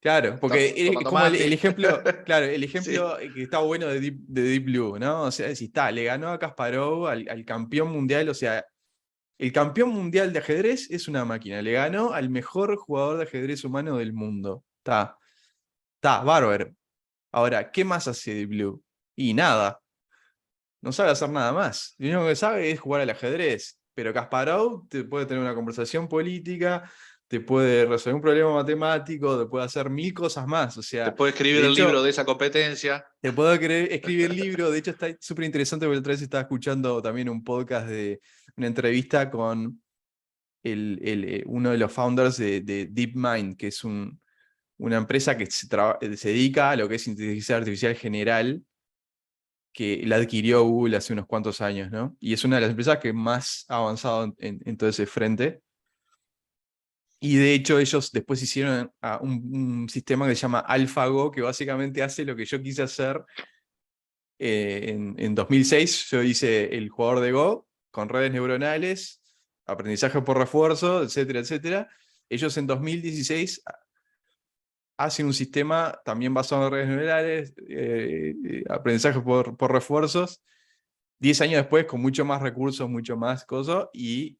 Claro, porque ¿Estás es tomando como el mate? ejemplo, claro, el Sí. ejemplo que está bueno de Deep Blue, ¿no? O sea, si está, le ganó a Kasparov, al campeón mundial, o sea, el campeón mundial de ajedrez es una máquina, le ganó al mejor jugador de ajedrez humano del mundo. Está, bárbaro. Ahora, ¿qué más hace Deep Blue? Y nada, no sabe hacer nada más. Lo único que sabe es jugar al ajedrez. Pero Kasparov te puede tener una conversación política, te puede resolver un problema matemático, te puede hacer mil cosas más. O Te sea, puedo escribir de el libro hecho, de esa competencia. te puedo escribir libros. De hecho, está súper interesante porque la otra vez estaba escuchando también un podcast de una entrevista con uno de los founders de DeepMind, que es una empresa que se dedica a lo que es inteligencia artificial general, que la adquirió Google hace unos cuantos años, ¿no? Y es una de las empresas que más ha avanzado en todo ese frente. Y de hecho ellos después hicieron un sistema que se llama AlphaGo, que básicamente hace lo que yo quise hacer en 2006. Yo hice el jugador de Go con redes neuronales, aprendizaje por refuerzo, etcétera, etcétera. Ellos en 2016 hacen un sistema también basado en redes neuronales, aprendizaje por refuerzos, 10 años después, con mucho más recursos, mucho más cosas, y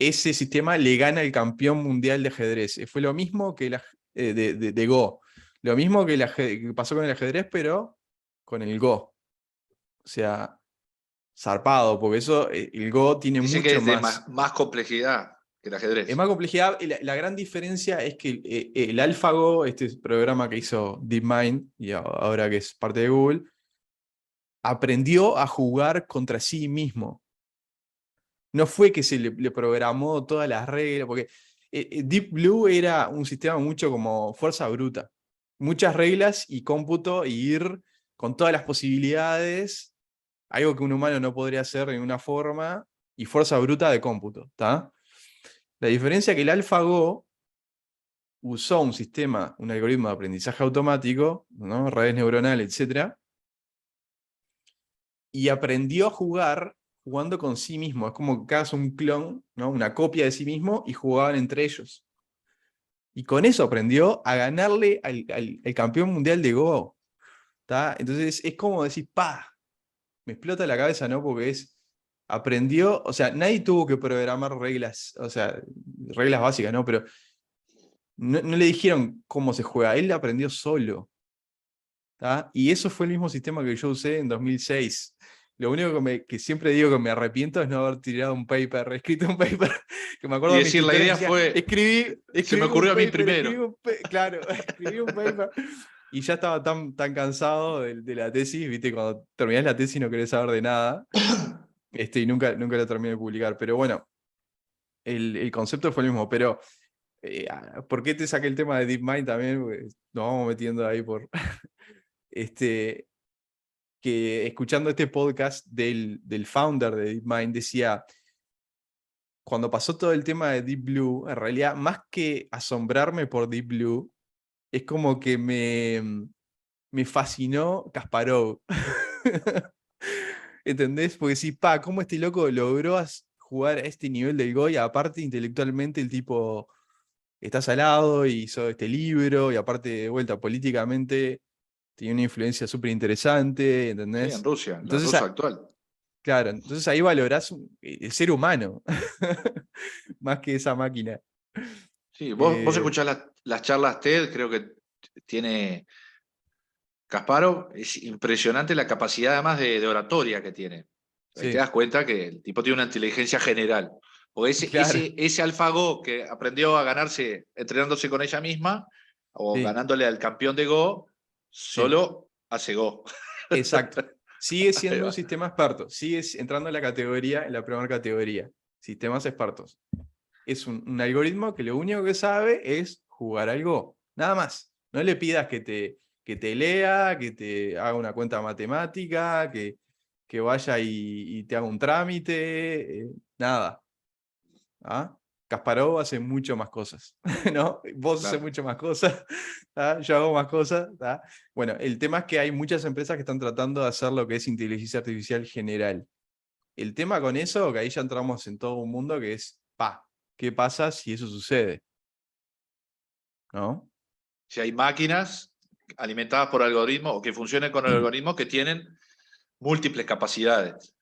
ese sistema le gana al campeón mundial de ajedrez. Fue lo mismo que de Go. Lo mismo que pasó con el ajedrez, pero con el Go. O sea, zarpado, porque eso, el Go tiene Dice que mucho es de más. más complejidad que el Es ajedrez. más complejidad. Y la gran diferencia es que el AlphaGo, este programa que hizo DeepMind, y ahora que es parte de Google, aprendió a jugar contra sí mismo. No fue que se le programó todas las reglas, porque Deep Blue era un sistema mucho como fuerza bruta. Muchas reglas y cómputo y ir con todas las posibilidades, algo que un humano no podría hacer de ninguna forma, y fuerza bruta de cómputo. ¿Tá? La diferencia es que el AlphaGo usó un sistema, un algoritmo de aprendizaje automático, ¿no? Redes neuronales, etc. Y aprendió a jugar jugando con sí mismo. Es como que hagas un clon, ¿no? Una copia de sí mismo y jugaban entre ellos. Y con eso aprendió a ganarle al campeón mundial de Go. ¿Tá? Entonces es como decir, ¡pa! Me explota la cabeza, ¿no? Porque aprendió, o sea, nadie tuvo que programar reglas, o sea, reglas básicas, ¿no? Pero no le dijeron cómo se juega, él aprendió solo. ¿Tá? Y eso fue el mismo sistema que yo usé en 2006. Lo único que siempre digo que me arrepiento es no haber tirado un paper, escrito un paper, que me Y acuerdo de mis decir, la tutores que idea decían, fue, se me escribí un ocurrió a mí paper, primero. claro, escribí un paper, y ya estaba tan cansado de la tesis, viste, cuando terminás la tesis no querés saber de nada, y nunca la terminé de publicar, pero bueno, el concepto fue el mismo, pero ¿por qué te saqué el tema de DeepMind también? Porque nos vamos metiendo ahí por... Este, que escuchando este podcast del founder de DeepMind decía, cuando pasó todo el tema de Deep Blue, en realidad, más que asombrarme por Deep Blue, es como que me fascinó Kasparov. ¿Entendés? Porque sí, ¿cómo este loco logró jugar a este nivel del Go? Y aparte, intelectualmente, el tipo está salado y hizo este libro, y aparte, de vuelta, políticamente, tiene una influencia súper interesante, Sí, en ¿entendés? Rusia, la Entonces, rusa actual. claro, entonces ahí valorás el ser humano, más que esa máquina. Sí, vos Eh, escuchás las charlas TED, creo que tiene Kasparov, es impresionante la capacidad además de oratoria que tiene. Ahí te sí, das cuenta que el tipo tiene una inteligencia general. O claro, ese AlphaGo que aprendió a ganarse entrenándose con ella misma, o sí, ganándole al campeón de Go, sí, solo hace Go. exacto. Sigue Ahí siendo un va. sistema experto, sigue entrando en la categoría, en la primera categoría, sistemas expertos. Es un algoritmo que lo único que sabe es jugar al Go, nada más. No le pidas que te lea, que te haga una cuenta matemática, que vaya y te haga un trámite, nada. ¿Ah? Kasparov hace mucho más cosas, ¿no? Vos haces Claro. mucho más cosas, ¿ah? Yo hago más cosas. ¿Ah? Bueno, el tema es que hay muchas empresas que están tratando de hacer lo que es inteligencia artificial general. El tema con eso, que ahí ya entramos en todo un mundo que es, ¿qué pasa si eso sucede? ¿No? Si hay máquinas alimentadas por algoritmos o que funcionen con algoritmos que tienen múltiples capacidades.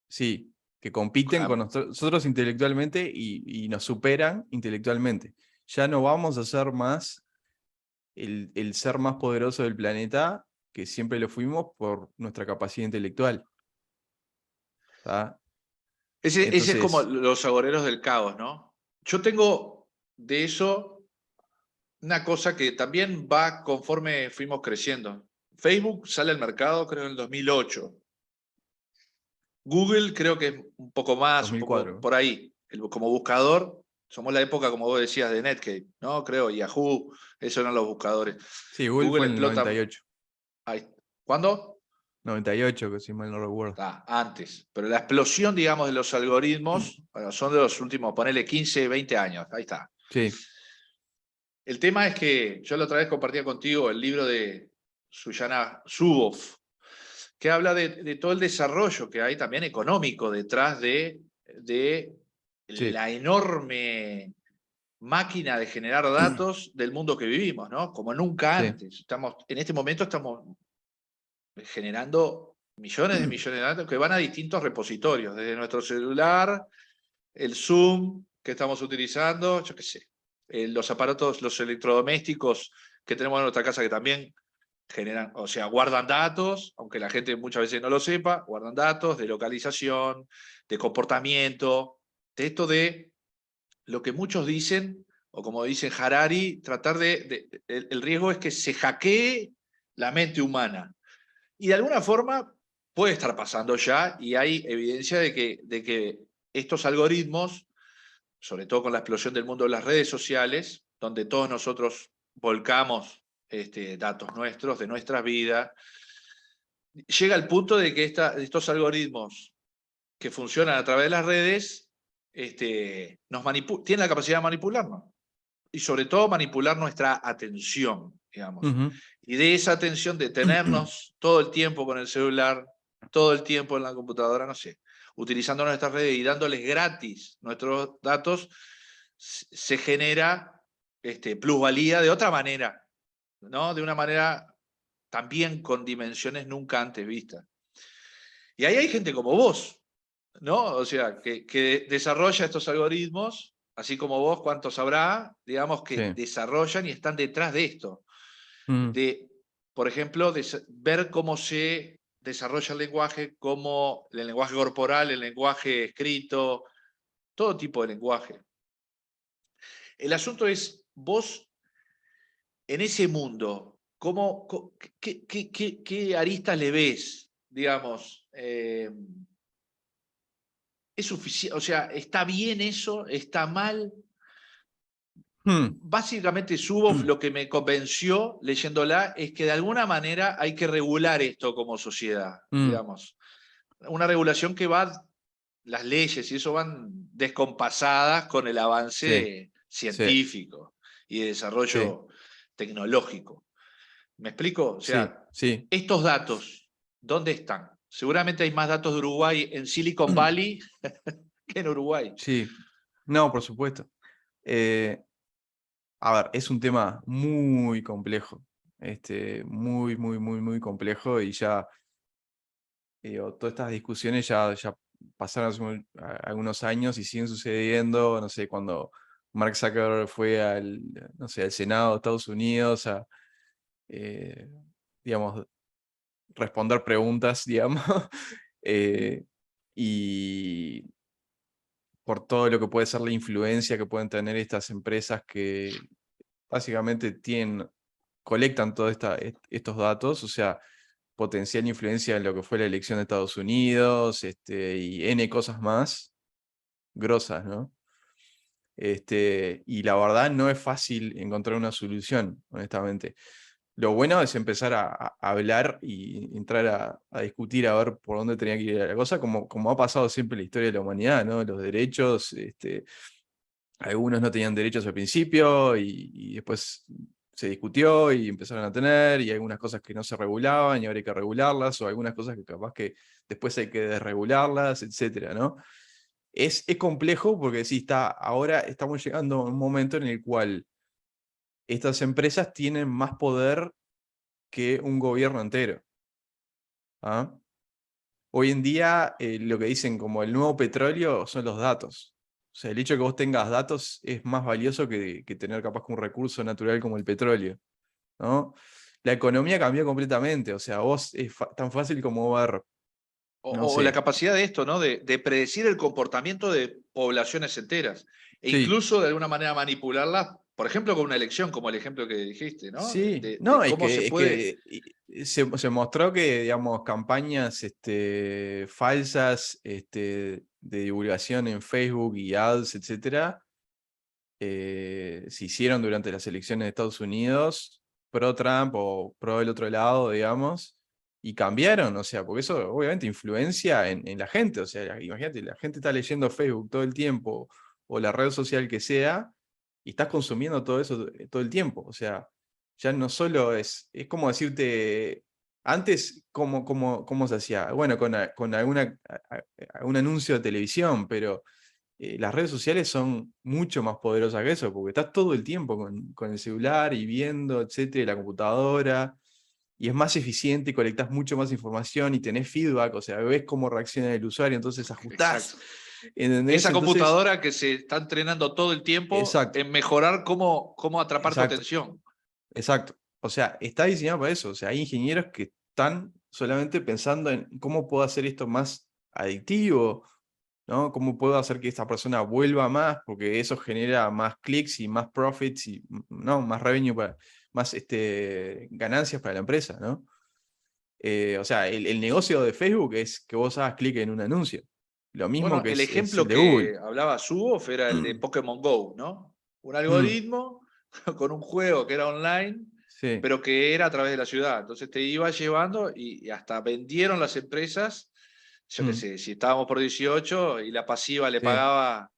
Sí, que compiten con Ah, nosotros intelectualmente y nos superan intelectualmente. Ya no vamos a ser más el ser más poderoso del planeta, que siempre lo fuimos por nuestra capacidad intelectual. ¿Tá? ese es como Entonces, los agoreros del caos, ¿no? Yo tengo de eso una cosa que también va conforme fuimos creciendo. Facebook sale al mercado creo en el 2008. Google creo que es un poco más, un poco 2004. por ahí. Como buscador, somos la época, como vos decías, de Netscape, ¿no? Creo, Yahoo, esos eran los buscadores. Sí, Google Google fue en el explota. 98. Ahí. ¿Cuándo? 98, que si mal no recuerdo. Antes. Pero la explosión, digamos, de los algoritmos, bueno, son de los últimos, ponele 15, 20 años. Ahí está. Sí, El tema es que yo la otra vez compartía contigo el libro de Suyana Zuboff, que habla de todo el desarrollo que hay también económico detrás de sí, la enorme máquina de generar datos del mundo que vivimos, ¿no? Como nunca sí. antes. En este momento estamos generando millones de millones de datos que van a distintos repositorios, desde nuestro celular, el Zoom que estamos utilizando, yo qué sé, los aparatos, los electrodomésticos que tenemos en nuestra casa que también generan, o sea, guardan datos, aunque la gente muchas veces no lo sepa, guardan datos de localización, de comportamiento, de esto de lo que muchos dicen, o como dicen Harari, tratar el riesgo es que se hackee la mente humana. Y de alguna forma puede estar pasando ya, y hay evidencia de que estos algoritmos, sobre todo con la explosión del mundo de las redes sociales, donde todos nosotros volcamos datos nuestros, de nuestras vidas, llega al punto de que estos algoritmos que funcionan a través de las redes tienen la capacidad de manipularnos. Y sobre todo manipular nuestra atención, digamos. Ujú. Y de esa atención de tenernos todo el tiempo con el celular, todo el tiempo en la computadora, no sé, utilizando nuestras redes y dándoles gratis nuestros datos, se genera plusvalía de otra manera, ¿no? De una manera también con dimensiones nunca antes vistas. Y ahí hay gente como vos, ¿no? O sea, que desarrolla estos algoritmos, así como vos, cuántos habrá, digamos, que Sí. desarrollan y están detrás de esto. Mm. De, por ejemplo, ver cómo se desarrolla el lenguaje, cómo el lenguaje corporal, el lenguaje escrito, todo tipo de lenguaje. El asunto es, vos, en ese mundo, ¿qué aristas le ves? Digamos, ¿es suficiente? O sea, ¿está bien eso? ¿Está mal? Mm. Básicamente, Zuboff lo que me convenció leyéndola es que de alguna manera hay que regular esto como sociedad, Mm. digamos. Una regulación que va las leyes y eso van descompasadas con el Sí, avance sí, científico y de sí, desarrollo tecnológico. ¿Me explico? O sí, sea, sí. estos datos, ¿dónde están? Seguramente hay más datos de Uruguay en Silicon Valley que en Uruguay. Sí, no, por supuesto. Eh, a ver, es un tema muy complejo, muy, muy, muy, muy complejo y ya, todas estas discusiones ya pasaron hace algunos años y siguen sucediendo, no sé, cuando Mark Zuckerberg fue no sé, al Senado de Estados Unidos a, eh, digamos, responder preguntas, digamos, eh, y por todo lo que puede ser la influencia que pueden tener estas empresas que básicamente colectan todos estos datos, o sea, potencial influencia en lo que fue la elección de Estados Unidos, y N cosas más, grosas, ¿no? Y la verdad no es fácil encontrar una solución, honestamente. Lo bueno es empezar a hablar y entrar a discutir a ver por dónde tenía que ir la cosa, como ha pasado siempre en la historia de la humanidad, ¿no? Los derechos, algunos no tenían derechos al principio y después se discutió y empezaron a tener, y algunas cosas que no se regulaban y ahora hay que regularlas, o algunas cosas que capaz que después hay que desregularlas, etcétera, ¿no? Es complejo porque sí, ahora estamos llegando a un momento en el cual estas empresas tienen más poder que un gobierno entero. ¿Ah? Hoy en día, lo que dicen como el nuevo petróleo son los datos. O sea, el hecho de que vos tengas datos es más valioso que tener capaz que un recurso natural como el petróleo, ¿no? La economía cambió completamente. O sea, vos es tan fácil como ver, no O la sé. capacidad de esto, ¿no? De predecir el comportamiento de poblaciones enteras e Sí, incluso de alguna manera manipularlas, por ejemplo, con una elección, como el ejemplo que dijiste, ¿no? sí. De No, es cómo se que, es puede. que se mostró que, digamos, campañas falsas de divulgación en Facebook y ads, etcétera, se hicieron durante las elecciones de Estados Unidos, pro Trump o pro el otro lado, digamos, y cambiaron, o sea, porque eso obviamente influencia en la gente, o sea, imagínate, la gente está leyendo Facebook todo el tiempo o la red social que sea, y estás consumiendo todo eso todo el tiempo, o sea, ya no solo es como decirte, antes, ¿cómo se hacía? Bueno, con algún anuncio de televisión, pero las redes sociales son mucho más poderosas que eso, porque estás todo el tiempo con el celular y viendo, etcétera, y la computadora, y es más eficiente y colectás mucho más información y tenés feedback, o sea, ves cómo reacciona el usuario, entonces ajustás, Exacto. ¿entendés? Esa Entonces, computadora que se está entrenando todo el tiempo exacto, en mejorar cómo atrapar tu exacto, atención. exacto. O sea, está diseñado para eso, o sea, hay ingenieros que están solamente pensando en cómo puedo hacer esto más adictivo, ¿no? ¿Cómo puedo hacer que esta persona vuelva más? Porque eso genera más clics y más profits y ¿no? Más revenue, más ganancias para la empresa, ¿no? O sea, el negocio de Facebook es que vos hagas clic en un anuncio. Lo mismo Bueno, que el es el ejemplo de Google. que hablaba Suboff era el de Pokémon Go, ¿no? Un Mm, algoritmo con un juego que era online, sí, pero que era a través de la ciudad. Entonces te iba llevando y hasta vendieron las empresas, yo qué mm, sé, si estábamos por 18 y la pasiva le sí, pagaba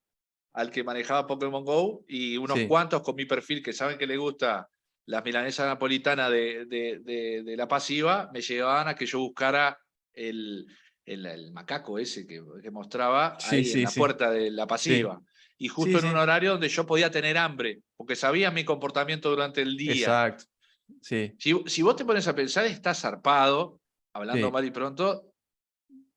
al que manejaba Pokémon Go y unos sí, cuantos con mi perfil que saben que le gusta las milanesas napolitanas de la pasiva, me llevaban a que yo buscara el, el macaco ese que mostraba sí, ahí en sí, la sí, puerta de la sí, pasiva. Y sí, justo en un sí, horario donde yo podía tener hambre, porque sabía mi comportamiento durante el día. exacto, sí, Si vos te pones a pensar, está zarpado, hablando sí. mal y pronto,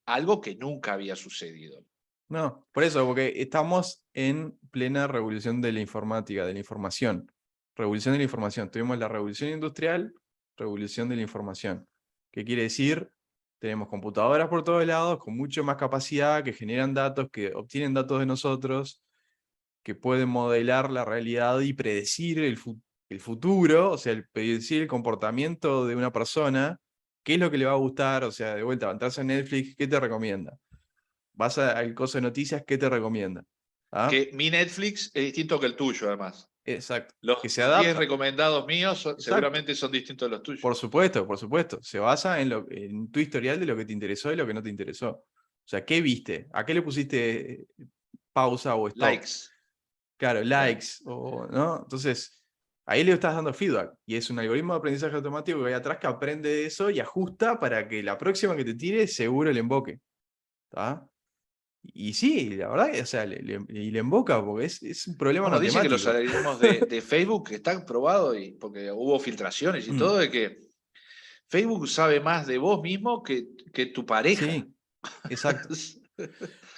algo que nunca había sucedido. No, por eso, porque estamos en plena revolución de la informática, de la información. Revolución de la información. Tuvimos la revolución industrial, revolución de la información. ¿Qué quiere decir? Tenemos computadoras por todos lados, con mucho más capacidad, que generan datos, que obtienen datos de nosotros, que pueden modelar la realidad y predecir el futuro, o sea, predecir el comportamiento de una persona, qué es lo que le va a gustar, o sea, de vuelta, entras a Netflix, ¿qué te recomienda? Vas al coso de noticias, ¿qué te recomienda? ¿Ah? Que mi Netflix es distinto que el tuyo, además. Exacto. Que Los se 10 adapta. recomendados míos Exacto. seguramente son distintos de los tuyos. Por supuesto, por supuesto. Se basa en tu historial de lo que te interesó y lo que no te interesó. O sea, ¿qué viste? ¿A qué le pusiste pausa o stop? Likes. Claro, Claro. likes, ¿no? Entonces, ahí le estás dando feedback. Y es un algoritmo de aprendizaje automático que hay atrás que aprende de eso y ajusta para que la próxima que te tire seguro le emboque. ¿Tá? Y sí, la verdad, o sea, y le emboca porque es un problema Bueno, dice que los matemático. algoritmos de Facebook están probados, porque hubo filtraciones y todo, de que Facebook sabe más de vos mismo que tu pareja. Sí, exacto.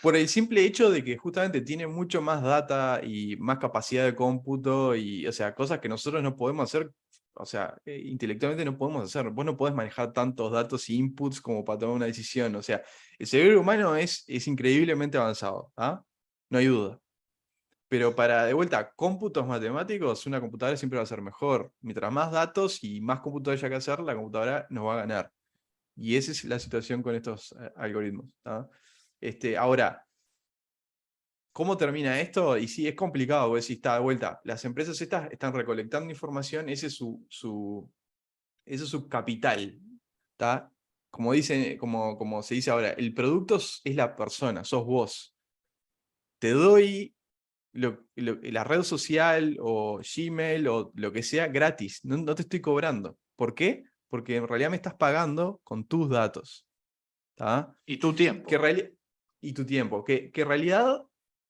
Por el simple hecho de que justamente tiene mucho más data y más capacidad de cómputo y, o sea, cosas que nosotros no podemos hacer, o sea, intelectualmente no podemos hacer. Vos no podés manejar tantos datos e inputs como para tomar una decisión. O sea, el cerebro humano es increíblemente avanzado, ¿ah? No hay duda. Pero para, de vuelta, cómputos matemáticos, una computadora siempre va a ser mejor. Mientras más datos y más cómputo haya que hacer, la computadora nos va a ganar. Y esa es la situación con estos algoritmos. ¿Ah? Ahora, ¿cómo termina esto? Y sí, es complicado, porque si está de vuelta. Las empresas estas están recolectando información, ese es ese es su capital. ¿Tá? Como se dice ahora, el producto es la persona, sos vos. Te doy la red social o Gmail o lo que sea gratis, no te estoy cobrando. ¿Por qué? Porque en realidad me estás pagando con tus datos. ¿Tá? Y tu tiempo. Y tu tiempo. Que en realidad,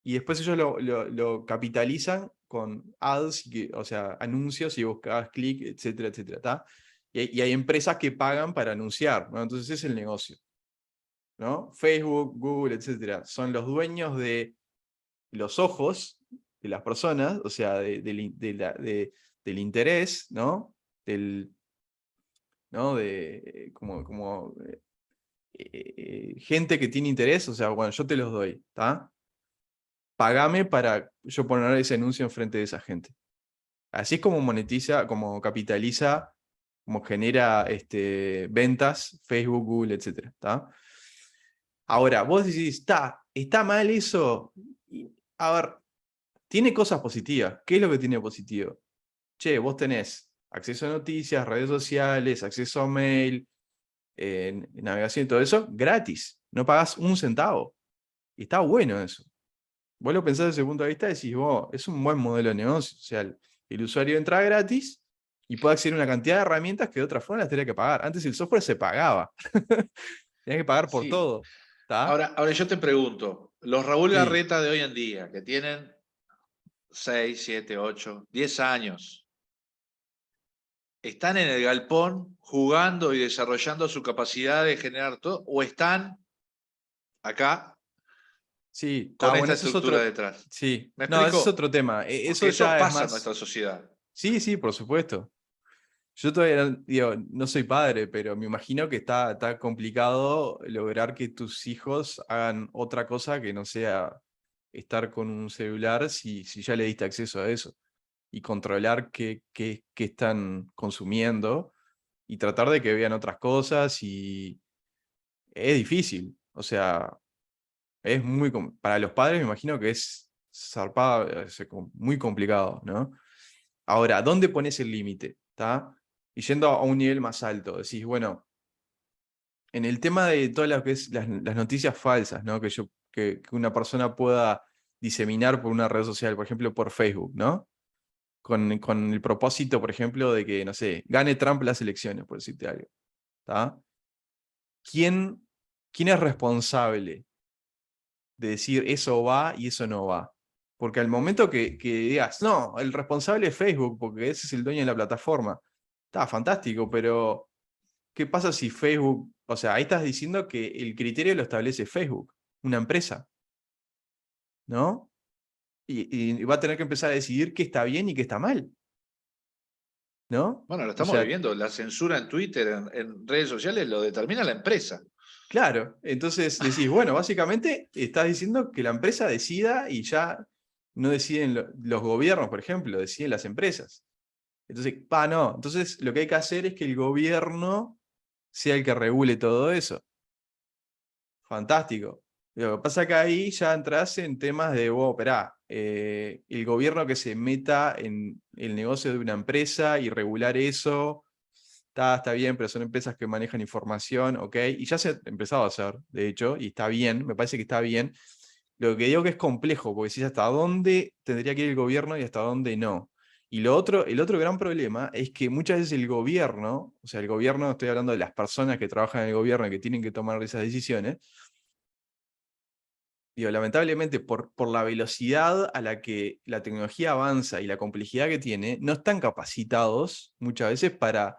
y después ellos lo capitalizan con ads, o sea, anuncios y buscabas clic, etcétera, etcétera. ¿Tá? Y hay empresas que pagan para anunciar, ¿no? Entonces ese es el negocio. ¿No? Facebook, Google, etcétera, son los dueños de los ojos de las personas, o sea, del interés, ¿no? ¿No? Gente que tiene interés, o sea, bueno, yo te los doy, ¿está? Pagame para yo poner ese anuncio enfrente de esa gente. Así es como monetiza, como capitaliza, como genera ventas, Facebook, Google, etcétera, ¿está? Ahora, vos decís, está mal eso. A ver, tiene cosas positivas. ¿Qué es lo que tiene positivo? Che, vos tenés acceso a noticias, redes sociales, acceso a mail, navegación y todo eso, gratis. No pagás un centavo. Y está bueno eso. Vos lo pensás desde ese punto de vista y decís, es un buen modelo de negocio. O sea, el usuario entra gratis y puede acceder a una cantidad de herramientas que de otra forma las tenía que pagar. Antes el software se pagaba. Tenías que pagar por Sí. todo. ¿Está? Ahora yo te pregunto, los Raúl Sí. Garreta de hoy en día, que tienen 6, 7, 8, 10 años, ¿están en el galpón jugando y desarrollando su capacidad de generar todo? ¿O están acá Sí, con bueno, esta ese es estructura otro. detrás? Sí. ¿Me No, ese es explico? otro tema. Porque Eso eso ya es pasa en nuestra más. sociedad. Sí, sí, por supuesto. Yo todavía digo, no soy padre, pero me imagino que está complicado lograr que tus hijos hagan otra cosa que no sea estar con un celular si ya le diste acceso a eso. Y controlar qué están consumiendo y tratar de que vean otras cosas. Y es difícil. O sea, para los padres me imagino que es zarpado, muy complicado, ¿no? Ahora, ¿dónde pones el límite? ¿Tá? Y yendo a un nivel más alto, decís, bueno, en el tema de todas las, que es las noticias falsas, ¿no? Que una persona pueda diseminar por una red social, por ejemplo, por Facebook, ¿no? Con el propósito, por ejemplo, de que, no sé, gane Trump las elecciones, por decirte algo. ¿Tá? ¿Quién, quién es responsable de decir eso va y eso no va? Porque al momento que digas, no, el responsable es Facebook, porque ese es el dueño de la plataforma, está fantástico, pero ¿qué pasa si Facebook, o sea, ahí estás diciendo que el criterio lo establece Facebook, una empresa, ¿no? Y va a tener que empezar a decidir qué está bien y qué está mal, ¿no? Bueno, lo O estamos sea, viviendo. La censura en Twitter, en redes sociales, lo determina la empresa. claro, entonces decís, bueno, básicamente estás diciendo que la empresa decida y ya no deciden los gobiernos, por ejemplo, deciden las empresas. Entonces, no, entonces lo que hay que hacer es que el gobierno sea el que regule todo eso. Fantástico. Lo que pasa es que ahí ya entras en temas de, esperá, el gobierno que se meta en el negocio de una empresa y regular eso, está bien, pero son empresas que manejan información, ok, y ya se ha empezado a hacer, de hecho, y está bien, me parece que está bien. Lo que digo que es complejo, porque decís hasta dónde tendría que ir el gobierno y hasta dónde no. Y el otro gran problema es que muchas veces el gobierno, o sea, el gobierno, estoy hablando de las personas que trabajan en el gobierno y que tienen que tomar esas decisiones, digo, lamentablemente por la velocidad a la que la tecnología avanza y la complejidad que tiene, no están capacitados muchas veces para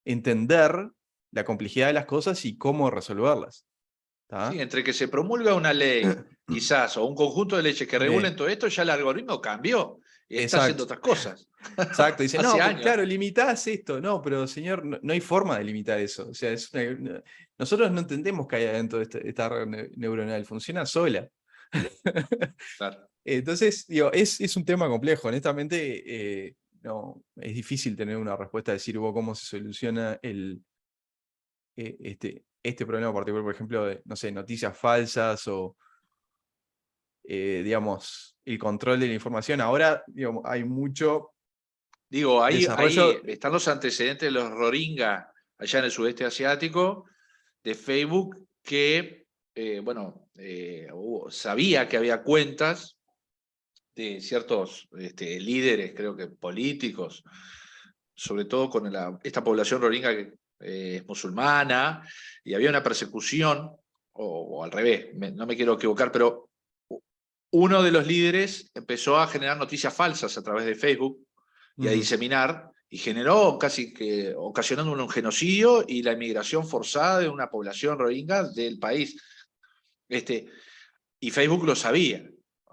entender la complejidad de las cosas y cómo resolverlas. Sí, ¿Tá? entre que se promulga una ley, quizás, o un conjunto de leyes que regulen Eh, todo esto, ya el algoritmo cambió y está haciendo exacto. otras cosas. Exacto, dice, Hace no, años. claro, limitás esto. No, pero señor, no hay forma de limitar eso. O sea, nosotros no entendemos que hay adentro de esta red neuronal, funciona sola. Claro. Entonces, digo, es un tema complejo. Honestamente, no, es difícil tener una respuesta a decir, "Vos, ¿cómo se soluciona este problema particular, por ejemplo, de, no sé, noticias falsas o, digamos, el control de la información? Ahora, digamos, hay mucho Digo, ahí desarrollo. están los antecedentes de los Rohingya allá en el sudeste asiático, de Facebook, que, bueno, sabía que había cuentas de ciertos líderes, creo que políticos, sobre todo con esta población rohingya que es musulmana, y había una persecución, o al revés, no me quiero equivocar, pero uno de los líderes empezó a generar noticias falsas a través de Facebook y a Ujú. diseminar, y generó casi que ocasionando un genocidio y la inmigración forzada de una población rohingya del país. Y Facebook lo sabía.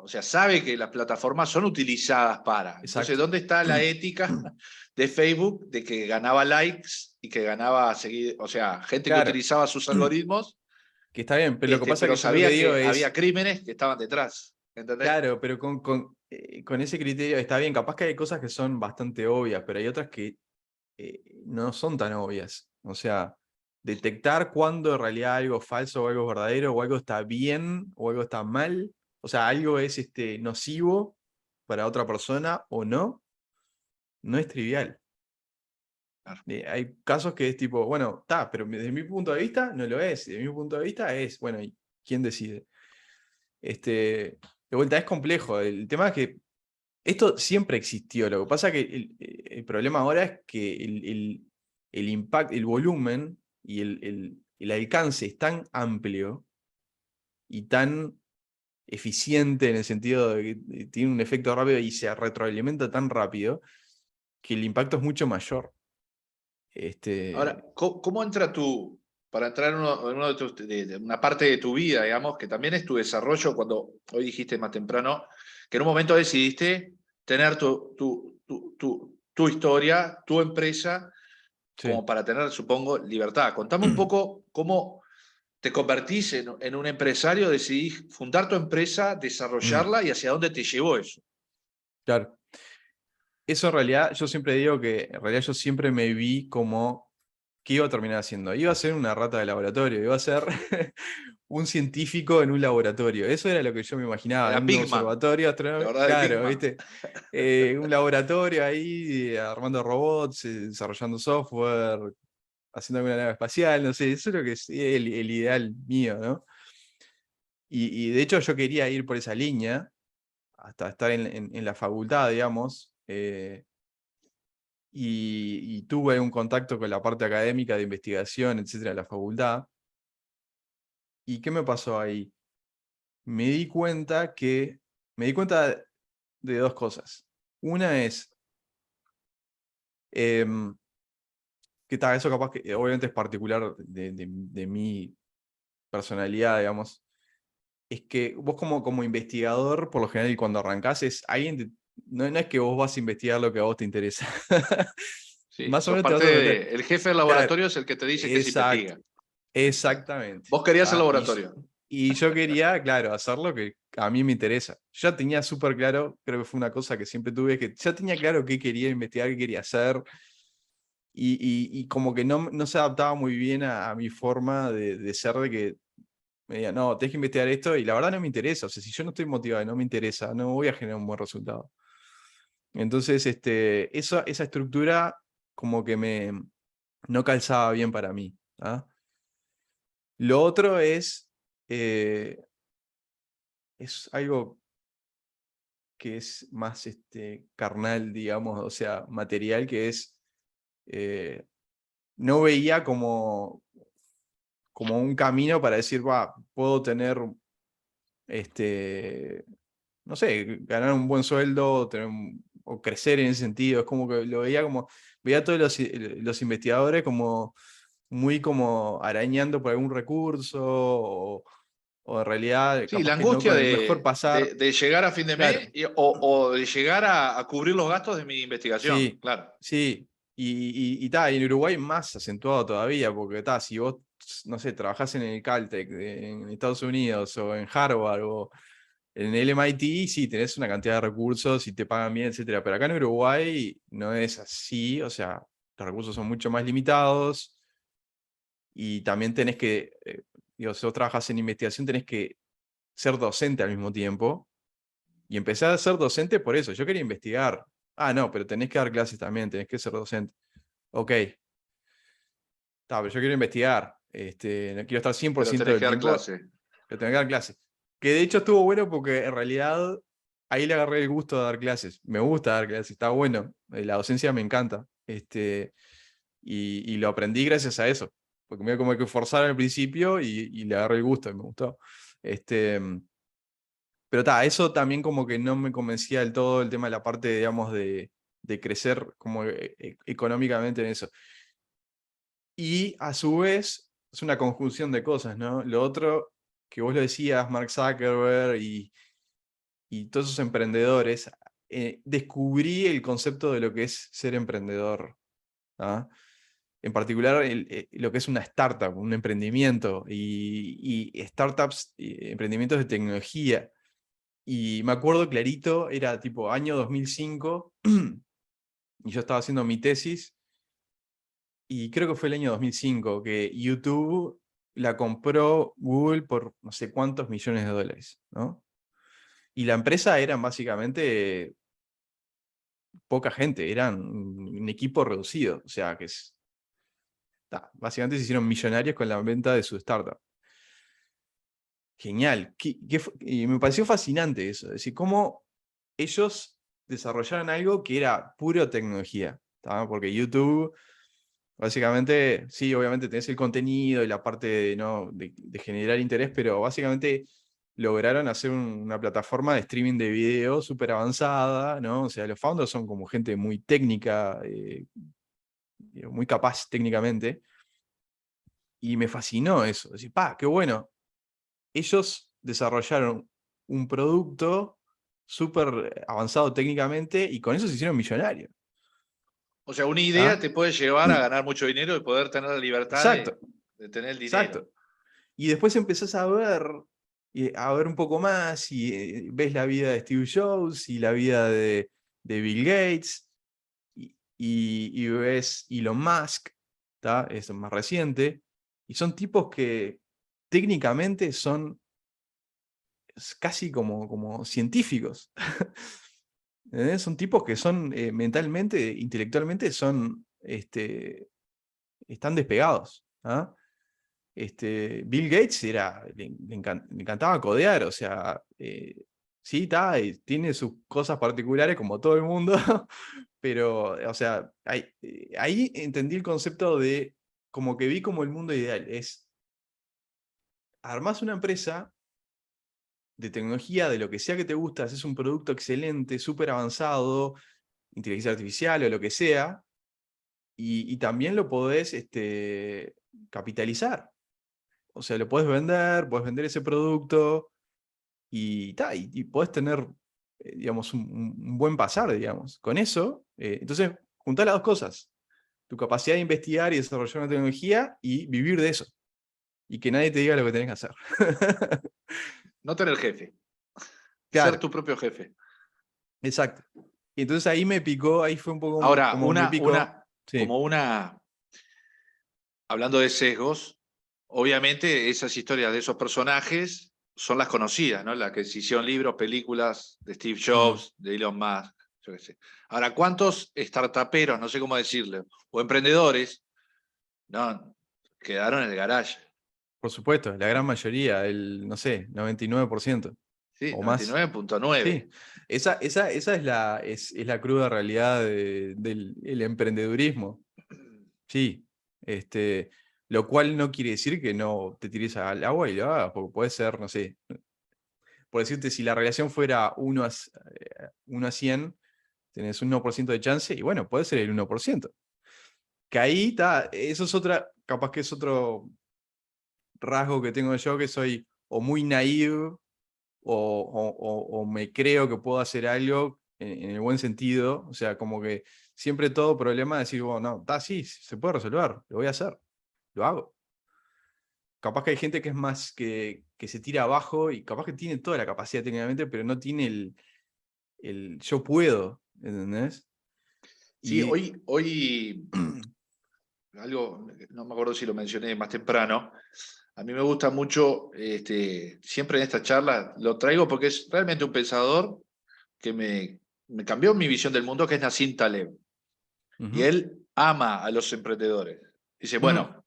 O sea, sabe que las plataformas son utilizadas para. Entonces, Exacto. ¿dónde está la ética de Facebook de que ganaba likes y que ganaba seguir, o sea, gente que Claro, utilizaba sus algoritmos, que está bien, pero lo que pasa pero que yo lo que sabía digo que había es, crímenes que estaban detrás? ¿Entendés? claro, pero con ese criterio está bien, capaz que hay cosas que son bastante obvias, pero hay otras que no son tan obvias. O sea, detectar cuándo en realidad algo es falso o algo es verdadero, o algo está bien o algo está mal, o sea, algo es nocivo para otra persona o no, no es trivial. Claro. Hay casos que es tipo, bueno, está, pero desde mi punto de vista no lo es. Desde mi punto de vista es, bueno, ¿y quién decide? De vuelta, es complejo. El tema es que esto siempre existió. Lo que pasa es que el problema ahora es que el impacto, el volumen y el alcance es tan amplio y tan eficiente en el sentido de que tiene un efecto rápido y se retroalimenta tan rápido que el impacto es mucho mayor. Ahora, Este, ¿cómo entra tú, para entrar en de una parte de tu vida, digamos, que también es tu desarrollo, cuando hoy dijiste más temprano, que en un momento decidiste tener tu historia, tu empresa, sí. como para tener, supongo, libertad? Contame un poco cómo te convertís en un empresario, decidís fundar tu empresa, Mm, desarrollarla y hacia dónde te llevó eso. claro. Eso en realidad, yo siempre digo que en realidad yo siempre me vi como, ¿qué iba a terminar haciendo? Iba a ser una rata de laboratorio, iba a ser un científico en un laboratorio. Eso era lo que yo me imaginaba, Era en un Pigman, observatorio la astronómico, verdad de claro, Pigman. ¿viste? Un laboratorio ahí, armando robots, desarrollando software, haciendo alguna nave espacial, no sé, eso es lo que es el ideal mío, ¿no? Y de hecho yo quería ir por esa línea, hasta estar en la facultad, digamos, y tuve un contacto con la parte académica de investigación, etcétera, de la facultad. ¿Y qué me pasó ahí? Me di cuenta me di cuenta de dos cosas. Una es, em, que tal, eso capaz que obviamente es particular de mi personalidad, digamos, es que vos como investigador, por lo general, cuando arrancás, es alguien no es que vos vas a investigar lo que a vos te interesa. Sí, Más o sos menos te vas parte a meter. el jefe del Claro, laboratorio es el que te dice qué se exacto, investiga. exactamente. Vos querías el ¿Tá? laboratorio. Y yo quería, claro, hacer lo que a mí me interesa. Ya tenía súper claro, creo que fue una cosa que siempre tuve, que ya tenía claro qué quería investigar, qué quería hacer, y como que no se adaptaba muy bien a mi forma de ser, de que me digan, no, tenés que investigar esto, y la verdad no me interesa. O sea, si yo no estoy motivado y no me interesa, no voy a generar un buen resultado. Entonces, esa estructura como que no calzaba bien para mí. ¿Ah? Lo otro es algo que es más carnal, digamos, o sea, material, que es, no veía como un camino para decir, va, puedo tener, no sé, ganar un buen sueldo, o crecer en ese sentido. Es como que lo veía veía a todos los investigadores como muy como arañando por algún recurso, o en realidad Sí, la capaz que no angustia con el mejor pasar. de llegar a fin de Claro, mes o de llegar a cubrir los gastos de mi investigación, sí, claro. sí. Y en Uruguay más acentuado todavía, porque si vos, no sé, trabajás en el Caltech en Estados Unidos, o en Harvard, o en el MIT, sí, tenés una cantidad de recursos y te pagan bien, etcétera. Pero acá en Uruguay no es así, o sea, los recursos son mucho más limitados, y también tenés que, digo, si vos trabajas en investigación, tenés que ser docente al mismo tiempo. Y empecé a ser docente por eso. Yo quería investigar. Ah, no, pero tenés que dar clases también, tenés que ser docente. Ok, pero yo quiero investigar. No quiero estar Pero 100% tenés del que dar tiempo, clase. pero tengo que dar clases. Que de hecho estuvo bueno porque en realidad ahí le agarré el gusto de dar clases. Me gusta dar clases, está bueno. La docencia me encanta. Y lo aprendí gracias a eso. Porque me iba como que forzar al principio, y le agarré el gusto y me gustó. Este, pero eso también como que no me convencía del todo, el tema de la parte, digamos, de crecer como económicamente en eso. Y a su vez, es una conjunción de cosas, ¿no? Lo otro, que vos lo decías, Mark Zuckerberg y todos esos emprendedores, descubrí el concepto de lo que es ser emprendedor. ¿Ah? En particular, lo que es una startup, un emprendimiento, y startups, emprendimientos de tecnología. Y me acuerdo clarito, era tipo año 2005, y yo estaba haciendo mi tesis, y creo que fue el año 2005 que YouTube la compró Google por no sé cuántos millones de dólares, ¿no? Y la empresa eran básicamente poca gente, eran un equipo reducido, o sea, básicamente se hicieron millonarios con la venta de su startup. Genial. Y me pareció fascinante eso, es decir, cómo ellos desarrollaron algo que era puro tecnología, ¿tá? Porque YouTube, básicamente, sí, obviamente tenés el contenido y la parte de, ¿no? de generar interés, pero básicamente lograron hacer una plataforma de streaming de video súper avanzada, ¿no? O sea, los founders son como gente muy técnica, muy capaz técnicamente, y me fascinó eso. Decir, qué bueno. Ellos desarrollaron un producto súper avanzado técnicamente, y con eso se hicieron millonarios. O sea, una idea ¿Ah? te puede llevar a ganar mucho dinero y poder tener la libertad Exacto, de tener el dinero. exacto. Y después empezás a ver un poco más, y ves la vida de Steve Jobs y la vida de Bill Gates, y ves Elon Musk, ¿tá? Es más reciente, y son tipos que técnicamente son casi como científicos. ¿Entendés? Son tipos que son mentalmente, intelectualmente, están despegados. ¿Ah? Bill Gates le encantaba codear, o sea, sí, tiene sus cosas particulares como todo el mundo, pero, o sea, ahí entendí el concepto de, como que vi como el mundo ideal, es, armás una empresa de tecnología, de lo que sea que te gusta, haces un producto excelente, súper avanzado, inteligencia artificial o lo que sea, y también lo podés capitalizar. O sea, lo podés vender ese producto, y podés tener, digamos, un buen pasar, digamos. Con eso, entonces, juntá las dos cosas. Tu capacidad de investigar y desarrollar una tecnología, y vivir de eso. Y que nadie te diga lo que tenés que hacer. No tener jefe, ser Claro, tu propio jefe. exacto. Y entonces ahí me picó, ahí fue un poco Ahora, como me picó. Sí. como hablando de sesgos, obviamente esas historias de esos personajes son las conocidas, ¿no? Las que se hicieron libros, películas de Steve Mm. Jobs, de Elon Musk, yo qué sé. Ahora, ¿cuántos startuperos, no sé cómo decirle, o emprendedores No, quedaron en el garage. Por supuesto, la gran mayoría, el, no sé, 99% Sí, o más. 99.9. Sí, esa es la cruda realidad del el emprendedurismo. Sí, lo cual no quiere decir que no te tires al agua y lo hagas, porque puede ser, no sé, por decirte, si la relación fuera 1 a 100, tenés un 1% de chance, y bueno, puede ser el 1%. Que ahí está, eso es otra, capaz que es otro rasgo que tengo yo, que soy o muy naive, o me creo que puedo hacer algo en el buen sentido, o sea, como que siempre todo problema decir, bueno, no, está sí, se puede resolver, lo voy a hacer, lo hago. Capaz que hay gente que es más que se tira abajo y capaz que tiene toda la capacidad técnicamente, pero no tiene el yo puedo, ¿entendés? Sí, Y hoy algo, no me acuerdo si lo mencioné más temprano, a mí me gusta mucho, siempre en esta charla, lo traigo porque es realmente un pensador que me cambió mi visión del mundo, que es Nassim Taleb. Y ujú, él ama a los emprendedores. Dice, ujú, bueno,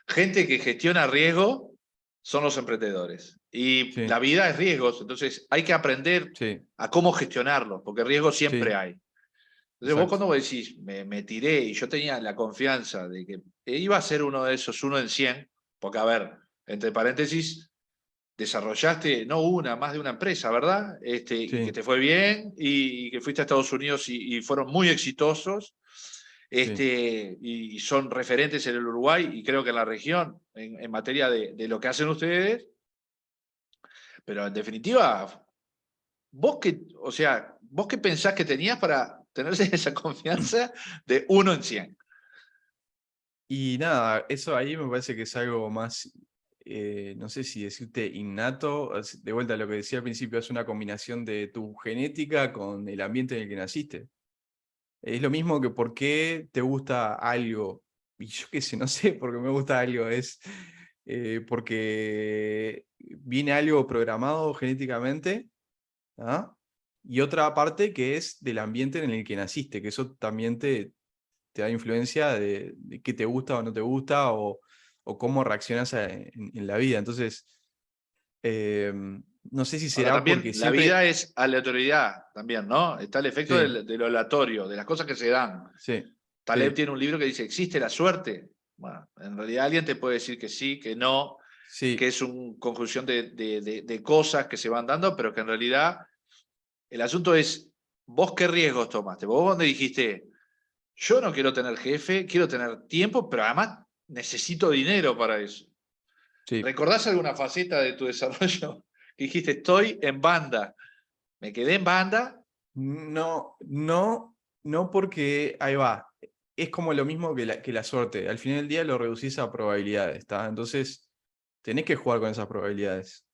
gente que gestiona riesgo son los emprendedores. Y sí, la vida es riesgos, entonces hay que aprender sí, a cómo gestionarlos, porque riesgos siempre sí, hay. Entonces vos exacto. cuando vos decís, me tiré y yo tenía la confianza de que iba a ser uno de esos, 1 en 100, porque a ver, entre paréntesis, desarrollaste no una, más de una empresa, ¿verdad? Y que Sí, te fue bien y que fuiste a Estados Unidos y fueron muy exitosos. sí. Y son referentes en el Uruguay y creo que en la región en materia de lo que hacen ustedes, pero en definitiva, o sea, vos qué pensás que tenías para tener esa confianza de 1 en 100. Y nada, eso ahí me parece que es algo más, no sé si decirte innato, de vuelta a lo que decía al principio, es una combinación de tu genética con el ambiente en el que naciste. Es lo mismo que por qué te gusta algo. Y yo qué sé, no sé por qué me gusta algo. Es porque viene algo programado genéticamente, ¿ah? Y otra parte que es del ambiente en el que naciste, que eso también te da influencia de qué te gusta o no te gusta, o cómo reaccionas en la vida. Entonces, no sé si Ahora será también porque la vida siempre... es aleatoriedad, también, ¿no? Está el efecto Sí, de lo aleatorio, de las cosas que se dan. sí, Taleb sí, tiene un libro que dice, ¿existe la suerte? Bueno, en realidad alguien te puede decir que sí, que no, que sí. es una conjunción de cosas que se van dando, pero que en realidad el asunto es, ¿vos qué riesgos tomaste? Vos donde dijiste, yo no quiero tener jefe, quiero tener tiempo, pero además necesito dinero para eso. Sí. ¿Recordás alguna faceta de tu desarrollo? Que dijiste, estoy en banda, me quedé en banda. No, no, no porque ahí va. Es como lo mismo que la suerte. Al final del día lo reducís a probabilidades, ¿está? Entonces, tenés que jugar con esas probabilidades.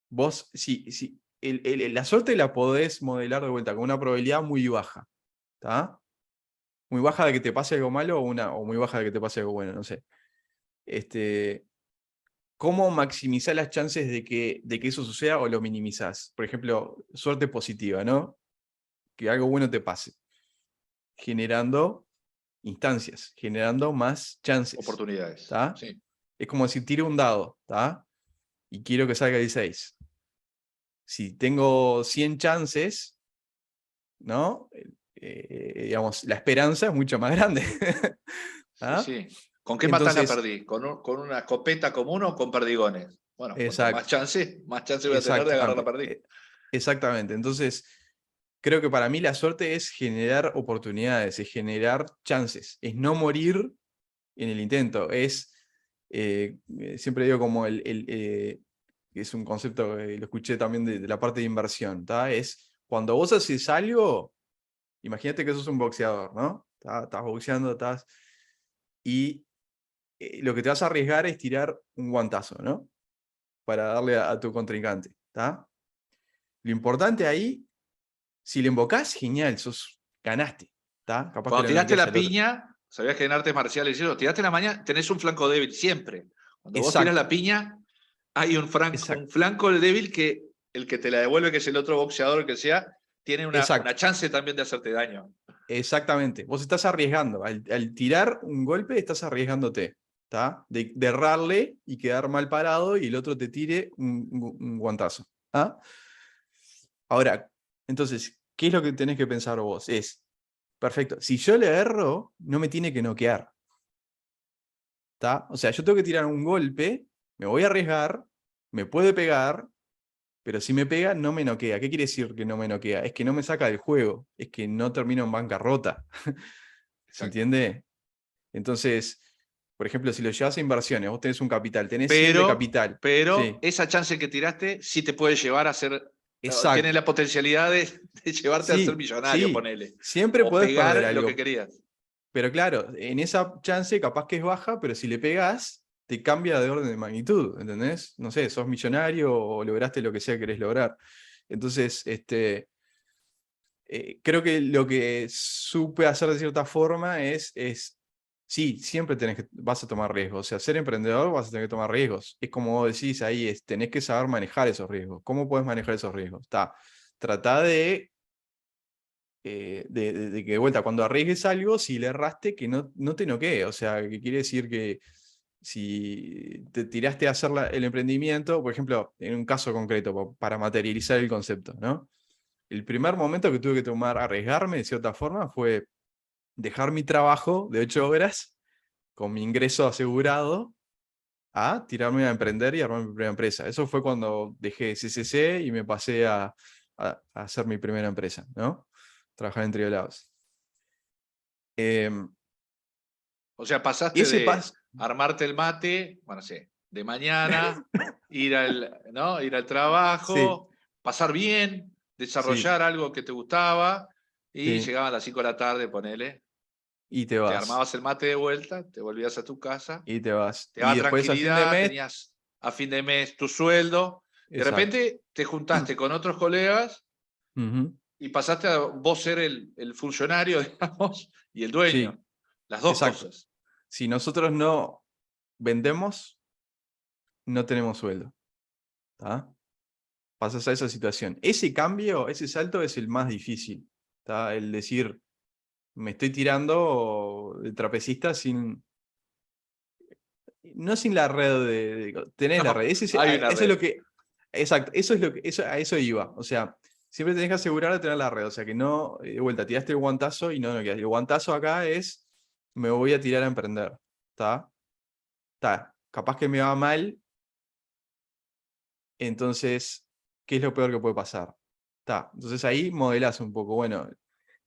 Vos, si, la suerte la podés modelar de vuelta con una probabilidad muy baja, ¿está? Muy baja de que te pase algo malo o muy baja de que te pase algo bueno, no sé. Este, ¿Cómo maximizar las chances de que eso suceda o lo minimizás? Por ejemplo, suerte positiva, ¿no? Que algo bueno te pase. Generando instancias, generando más chances. Oportunidades, ¿Está? sí. Es como si tiro un dado, ¿está? Y quiero que salga 16. Si tengo 100 chances, ¿no? Digamos, la esperanza es mucho más grande. Sí, ¿Ah? sí. ¿Con qué matana Entonces, perdí? ¿Con una escopeta común o con perdigones? Bueno, cuanto exacto, más chance voy a tener de agarrar la exactamente, perdí. exactamente. Entonces, creo que para mí la suerte es generar oportunidades, es generar chances, es no morir en el intento. Siempre digo como es un concepto que lo escuché también de la parte de inversión, ¿tá? Es cuando vos haces algo, imagínate que sos un boxeador, ¿no? Estás boxeando, y lo que te vas a arriesgar es tirar un guantazo, ¿no? Para darle a tu contrincante, ¿tá? Lo importante ahí, si le invocás, genial, ganaste, ¿tá? Capaz que Cuando lo tiraste noqueás la al otro. piña, sabías que en artes marciales y eso, tiraste la mañana, tenés un flanco débil siempre. Cuando vos tiras Exacto, la piña, hay un exacto. flanco débil que el que te la devuelve, que es el otro boxeador que sea, tiene Exacto. una chance también de hacerte daño. Exactamente. Vos estás arriesgando. Al tirar un golpe, estás arriesgándote. ¿Tá? De errarle y quedar mal parado y el otro te tire un guantazo. ¿Ah? Ahora, entonces, ¿qué es lo que tenés que pensar vos? Perfecto, si yo le erro, no me tiene que noquear. ¿Tá? O sea, yo tengo que tirar un golpe, me voy a arriesgar, me puede pegar, pero si me pega, no me noquea. ¿Qué quiere decir que no me noquea? Es que no me saca del juego, es que no termino en bancarrota. ¿Se Exacto. entiende? Entonces, por ejemplo, si lo llevas a inversiones, vos tenés un capital, tenés 100 de capital. Pero Sí, esa chance que tiraste sí te puede llevar a ser, tiene exacto. la potencialidad de llevarte a ser Sí, millonario, sí. ponele. Siempre O podés perder pegar lo que algo. querías. Pero claro, en esa chance capaz que es baja, pero si le pegás, te cambia de orden de magnitud, ¿entendés? No sé, sos millonario o lograste lo que sea que querés lograr. Entonces, creo que lo que supe hacer de cierta forma sí, siempre vas a tomar riesgos. O sea, ser emprendedor vas a tener que tomar riesgos. Es como vos decís ahí, tenés que saber manejar esos riesgos. ¿Cómo puedes manejar esos riesgos? Tratá de que de vuelta, cuando arriesgues algo, si le erraste, que no te noquee. O sea, que quiere decir que si te tiraste a hacer el emprendimiento, por ejemplo, en un caso concreto, para materializar el concepto, ¿no? El primer momento que tuve que tomar, arriesgarme de cierta forma, fue dejar mi trabajo de 8 horas con mi ingreso asegurado a tirarme a emprender y armar mi primera empresa. Eso fue cuando dejé CCC y me pasé a hacer mi primera empresa, ¿no? Trabajar en Triolados. O sea, pasaste Ese de paso, armarte el mate, bueno, sé, de mañana, ¿no? Ir al sí, trabajo, pasar bien, sí, desarrollar algo que te gustaba, y sí, llegaban a las 5 de la tarde, ponele, y te te vas, armabas el mate de vuelta, te volvías a tu casa, y te vas. te Y daba después a fin de tranquilidad, mes, tenías a fin de mes tu sueldo, de exacto. repente te juntaste con otros colegas Ujú, y pasaste a vos ser el funcionario, digamos, y el dueño. sí, Las dos exacto. cosas. Si nosotros no vendemos, no tenemos sueldo. ¿Tá? Pasas a esa situación. Ese cambio, ese salto es el más difícil. ¿Tá? El decir, me estoy tirando de trapecista no sin la red tenés la red. No, hay una Eso es lo red. que, exacto, eso es lo que, a eso iba. O sea, siempre tenés que asegurar de tener la red. O sea, que no, de vuelta, tiraste el guantazo y no, el guantazo acá es, me voy a tirar a emprender. ¿Está? Capaz que me va mal, entonces, ¿qué es lo peor que puede pasar? Entonces ahí modelás un poco, bueno,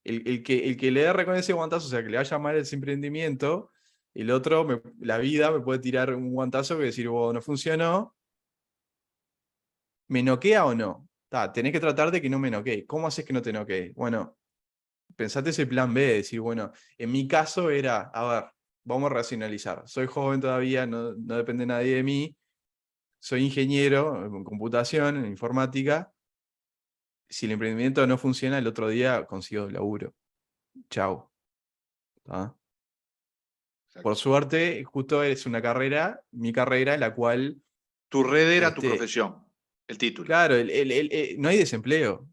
el que le erre con ese guantazo, o sea, que le vaya mal ese emprendimiento, el otro, la vida me puede tirar un guantazo que decir, oh, no funcionó, ¿me noquea o no? Tenés que tratar de que no me noquee. ¿Cómo haces que no te noquee? Bueno, pensate ese plan B, de decir, bueno, en mi caso era, a ver, vamos a racionalizar. Soy joven todavía, no depende nadie de mí, soy ingeniero en computación, en informática. Si el emprendimiento no funciona, el otro día consigo laburo. Chao. ¿Tá? Por Exacto. suerte, justo es una carrera, mi carrera, la cual, Tu red era tu este, profesión, el título. claro, no hay desempleo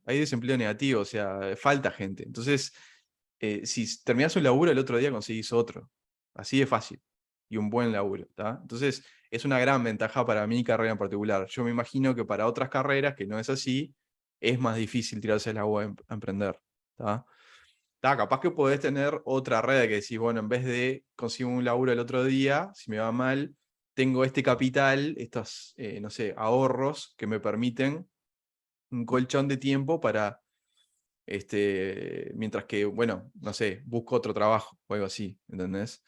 negativo, o sea, falta gente. Entonces, si terminás un laburo, el otro día conseguís otro. Así de fácil. Y un buen laburo. ¿Tá? Entonces, es una gran ventaja para mi carrera en particular. Yo me imagino que para otras carreras, que no es así, es más difícil tirarse al agua a emprender. ¿Tá? Capaz que podés tener otra red que decís, bueno, en vez de conseguir un laburo el otro día, si me va mal, tengo este capital, estos, no sé, ahorros que me permiten un colchón de tiempo para, mientras que, bueno, no sé, busco otro trabajo o algo así, ¿entendés?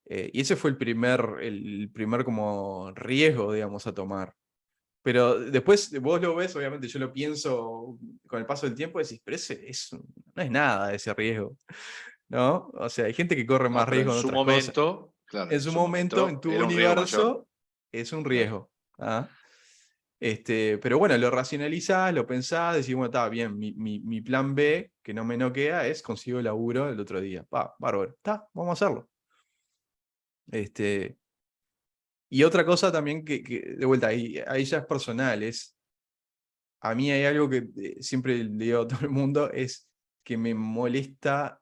Y ese fue el primer como riesgo, digamos, a tomar. Pero después vos lo ves, obviamente yo lo pienso con el paso del tiempo y decís, pero no es nada ese riesgo, ¿no? O sea, hay gente que corre No, más pero en riesgo en su otras cosas. momento, claro, En en su su momento, en momento tu era un riesgo mayor. universo, es un Claro. riesgo. ¿Ah? Pero bueno, lo racionalizás, lo pensás, decís, bueno, está bien, mi plan B, que no me noquea, es consigo laburo el otro día. Bárbaro, vamos a hacerlo. Este, y otra cosa también que de vuelta, ahí ya es personal, es a mí hay algo que siempre le digo a todo el mundo, es que me molesta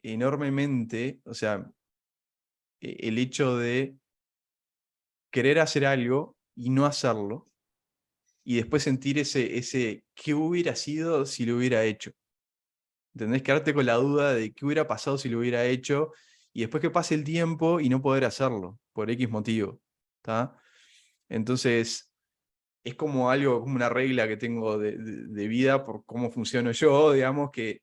enormemente, o sea, el hecho de querer hacer algo y no hacerlo, y después sentir ese ¿qué hubiera sido si lo hubiera hecho? ¿Entendés? Quedarte con la duda de qué hubiera pasado si lo hubiera hecho, y después que pase el tiempo y no poder hacerlo, por X motivo. ¿Tá? Entonces, es como algo, como una regla que tengo de vida por cómo funciono yo, digamos, que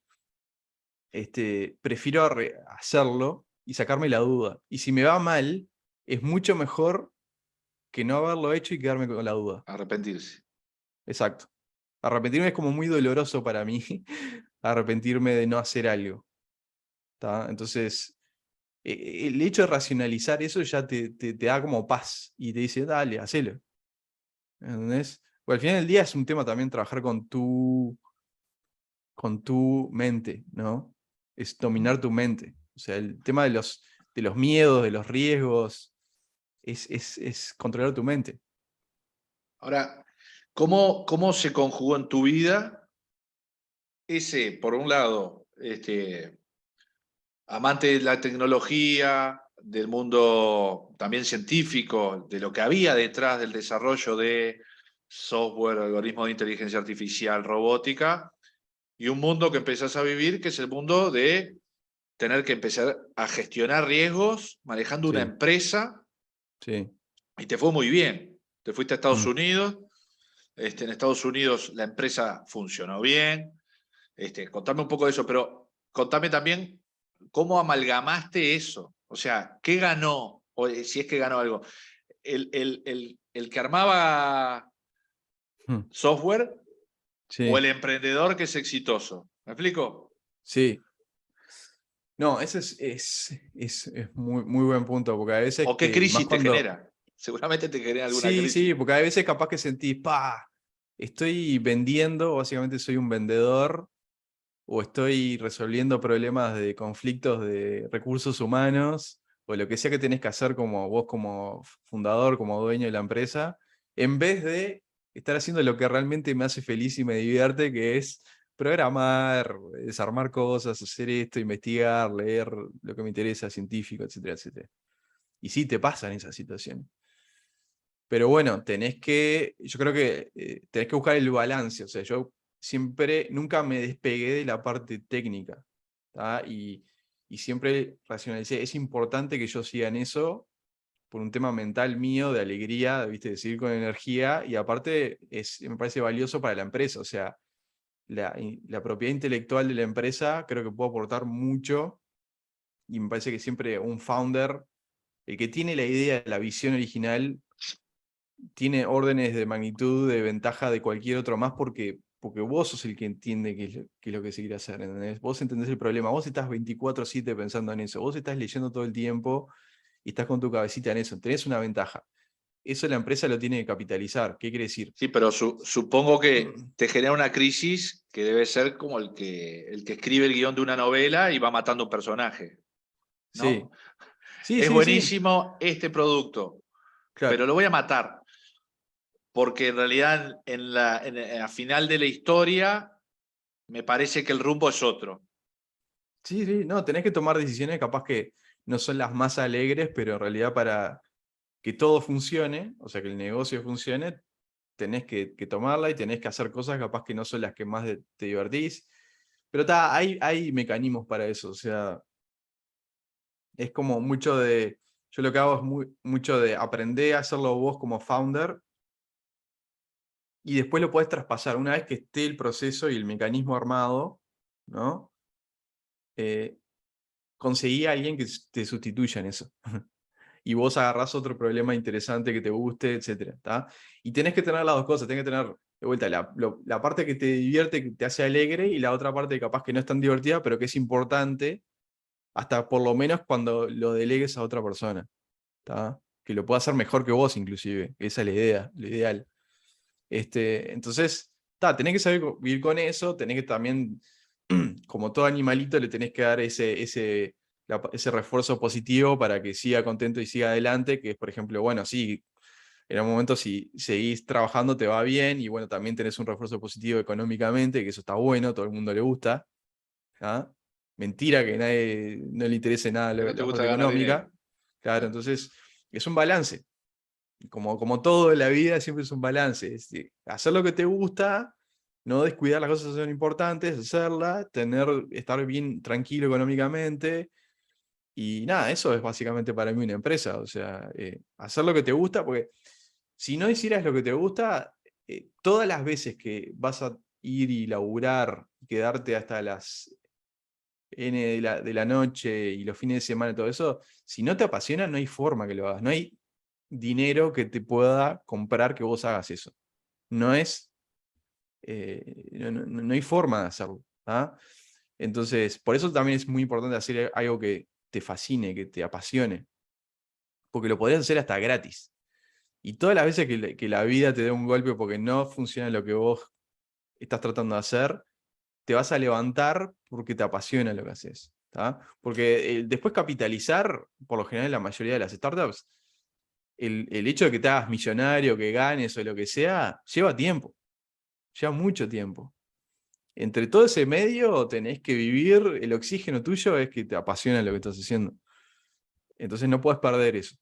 prefiero hacerlo y sacarme la duda. Y si me va mal, es mucho mejor que no haberlo hecho y quedarme con la duda. Arrepentirse. Exacto. Arrepentirme es como muy doloroso para mí, arrepentirme de no hacer algo. ¿Tá? Entonces, el hecho de racionalizar eso ya te da como paz y te dice, dale, hacelo. ¿Entendés? Porque al final del día es un tema también trabajar con tu mente, ¿no? Es dominar tu mente. O sea, el tema de los miedos, de los riesgos, es controlar tu mente. Ahora, ¿cómo se conjugó en tu vida ese, por un lado, amante de la tecnología, del mundo también científico, de lo que había detrás del desarrollo de software, algoritmos de inteligencia artificial, robótica, y un mundo que empezás a vivir, que es el mundo de tener que empezar a gestionar riesgos manejando una Sí, empresa, sí. y te fue muy bien. Te fuiste a Estados Mm. Unidos, en Estados Unidos la empresa funcionó bien. Contame un poco de eso, pero contame también cómo amalgamaste eso. O sea, ¿qué ganó? O si es que ganó algo. ¿El que armaba Mm. software o el Sí, emprendedor que es exitoso? ¿Me explico? sí. No, ese es muy, muy buen punto, porque a veces ¿O qué que, más crisis te cuando, genera? Seguramente te genera alguna sí, crisis. sí, porque hay veces capaz que sentís, estoy vendiendo, básicamente soy un vendedor, o estoy resolviendo problemas de conflictos de recursos humanos, o lo que sea que tenés que hacer como vos como fundador, como dueño de la empresa, en vez de estar haciendo lo que realmente me hace feliz y me divierte, que es programar, desarmar cosas, hacer esto, investigar, leer lo que me interesa, científico, etcétera, etcétera. Y sí, te pasan esas situaciones. Pero bueno, yo creo que tenés que buscar el balance. O sea, yo siempre, nunca me despegué de la parte técnica. ¿Tá? Y siempre racionalicé, es importante que yo siga en eso por un tema mental mío, de alegría, ¿viste? De seguir con energía. Y aparte, me parece valioso para la empresa. O sea, la propiedad intelectual de la empresa creo que puedo aportar mucho. Y me parece que siempre un founder, el que tiene la idea, la visión original, tiene órdenes de magnitud de ventaja de cualquier otro más porque vos sos el que entiende qué es lo que se quiere hacer, ¿entendés? Vos entendés el problema, vos estás 24/7 pensando en eso, vos estás leyendo todo el tiempo y estás con tu cabecita en eso, tenés una ventaja. Eso la empresa lo tiene que capitalizar. ¿Qué quiere decir? Sí, pero supongo que te genera una crisis que debe ser como el que escribe el guión de una novela y va matando un personaje, Sí, ¿no? sí, Es sí, sí, buenísimo este producto, pero claro. lo voy a matar, porque en realidad a final de la historia me parece que el rumbo es otro. Sí, sí, no, tenés que tomar decisiones capaz que no son las más alegres, pero en realidad para que todo funcione, o sea, que el negocio funcione, tenés que tomarla y tenés que hacer cosas capaz que no son las que más te divertís. Pero hay mecanismos para eso, o sea, es como mucho yo lo que hago es mucho de aprender a hacerlo vos como founder y después lo podés traspasar. Una vez que esté el proceso y el mecanismo armado, ¿no? Eh, conseguí a alguien que te sustituya en eso. Y vos agarrás otro problema interesante que te guste, etcétera, ¿tá? Y tenés que tener las dos cosas, tenés que tener de vuelta la parte que te divierte, que te hace alegre, y la otra parte que capaz que no es tan divertida, pero que es importante, hasta por lo menos cuando lo delegues a otra persona, ¿tá? Que lo pueda hacer mejor que vos, inclusive. Esa es la idea, lo ideal. Entonces, tenés que saber vivir con eso, tenés que también, como todo animalito, le tenés que dar ese refuerzo positivo para que siga contento y siga adelante, que es, por ejemplo, bueno, sí, En un momento, si seguís trabajando, te va bien, y bueno, también tenés un refuerzo positivo económicamente, que eso está bueno, todo el mundo le gusta. ¿Ah? Mentira que nadie no le interese nada Que no te la gusta parte ganar dinero. económica. Claro, entonces es un balance. Como todo en la vida, siempre es un balance. Es decir, hacer lo que te gusta, no descuidar las cosas que son importantes, hacerlas, estar bien tranquilo económicamente. Y nada, eso es básicamente para mí una empresa. O sea, hacer lo que te gusta, porque si no hicieras lo que te gusta, todas las veces que vas a ir y laburar, quedarte hasta las N de la noche y los fines de semana y todo eso, si no te apasiona, no hay forma que lo hagas. No hay dinero que te pueda comprar que vos hagas eso. No es, no hay forma de hacerlo. ¿Ah? Entonces, por eso también es muy importante hacer algo que te fascine, que te apasione, porque lo podrías hacer hasta gratis. Y todas las veces que la vida te dé un golpe porque no funciona lo que vos estás tratando de hacer, te vas a levantar porque te apasiona lo que haces. ¿Tá? Porque después capitalizar, por lo general en la mayoría de las startups, el hecho de que te hagas millonario, que ganes o lo que sea, lleva tiempo, lleva mucho tiempo. Entre todo ese medio tenés que vivir, el oxígeno tuyo es que te apasiona lo que estás haciendo. Entonces no puedes perder eso.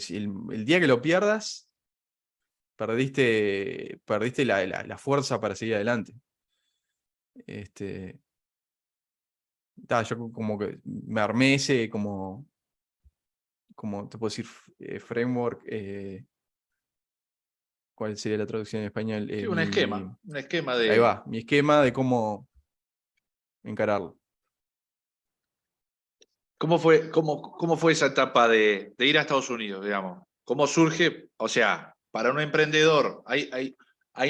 El día que lo pierdas, perdiste la fuerza para seguir adelante. Yo como que me armé ese como te puedo decir, framework, ¿cuál sería la traducción en español? Sí, un esquema Ahí de... va, mi esquema de cómo encararlo. ¿Cómo fue esa etapa de ir a Estados Unidos, digamos? ¿Cómo surge? O sea, para un emprendedor hay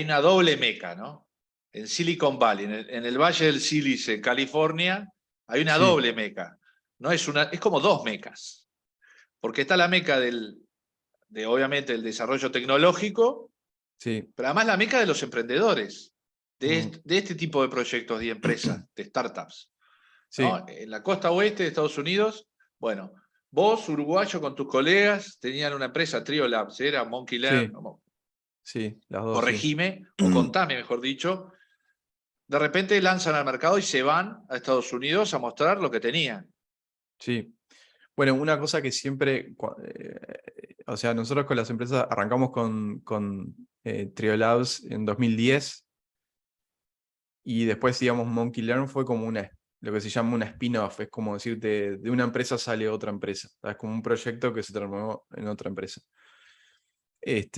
una doble meca, ¿no? En Silicon Valley, en el Valle del Sílice, en California, hay una Sí, doble meca. No es una, es como dos mecas. Porque está la meca de obviamente el desarrollo tecnológico, sí, pero además la meca de los emprendedores, mm, de este tipo de proyectos y empresas, de startups. sí, ¿No? En la costa oeste de Estados Unidos, bueno, vos, uruguayo, con tus colegas, tenían una empresa, Trio Labs, era Monkey Learn, sí, sí, las dos, sí. corregime, o contame, mejor dicho, de repente lanzan al mercado y se van a Estados Unidos a mostrar lo que tenían. Sí. Bueno, una cosa que siempre, o sea, nosotros con las empresas arrancamos con Triolabs en 2010 y después, digamos, Monkey Learn fue como lo que se llama una spin-off, es como decirte, de una empresa sale otra empresa, es como un proyecto que se transformó en otra empresa. Y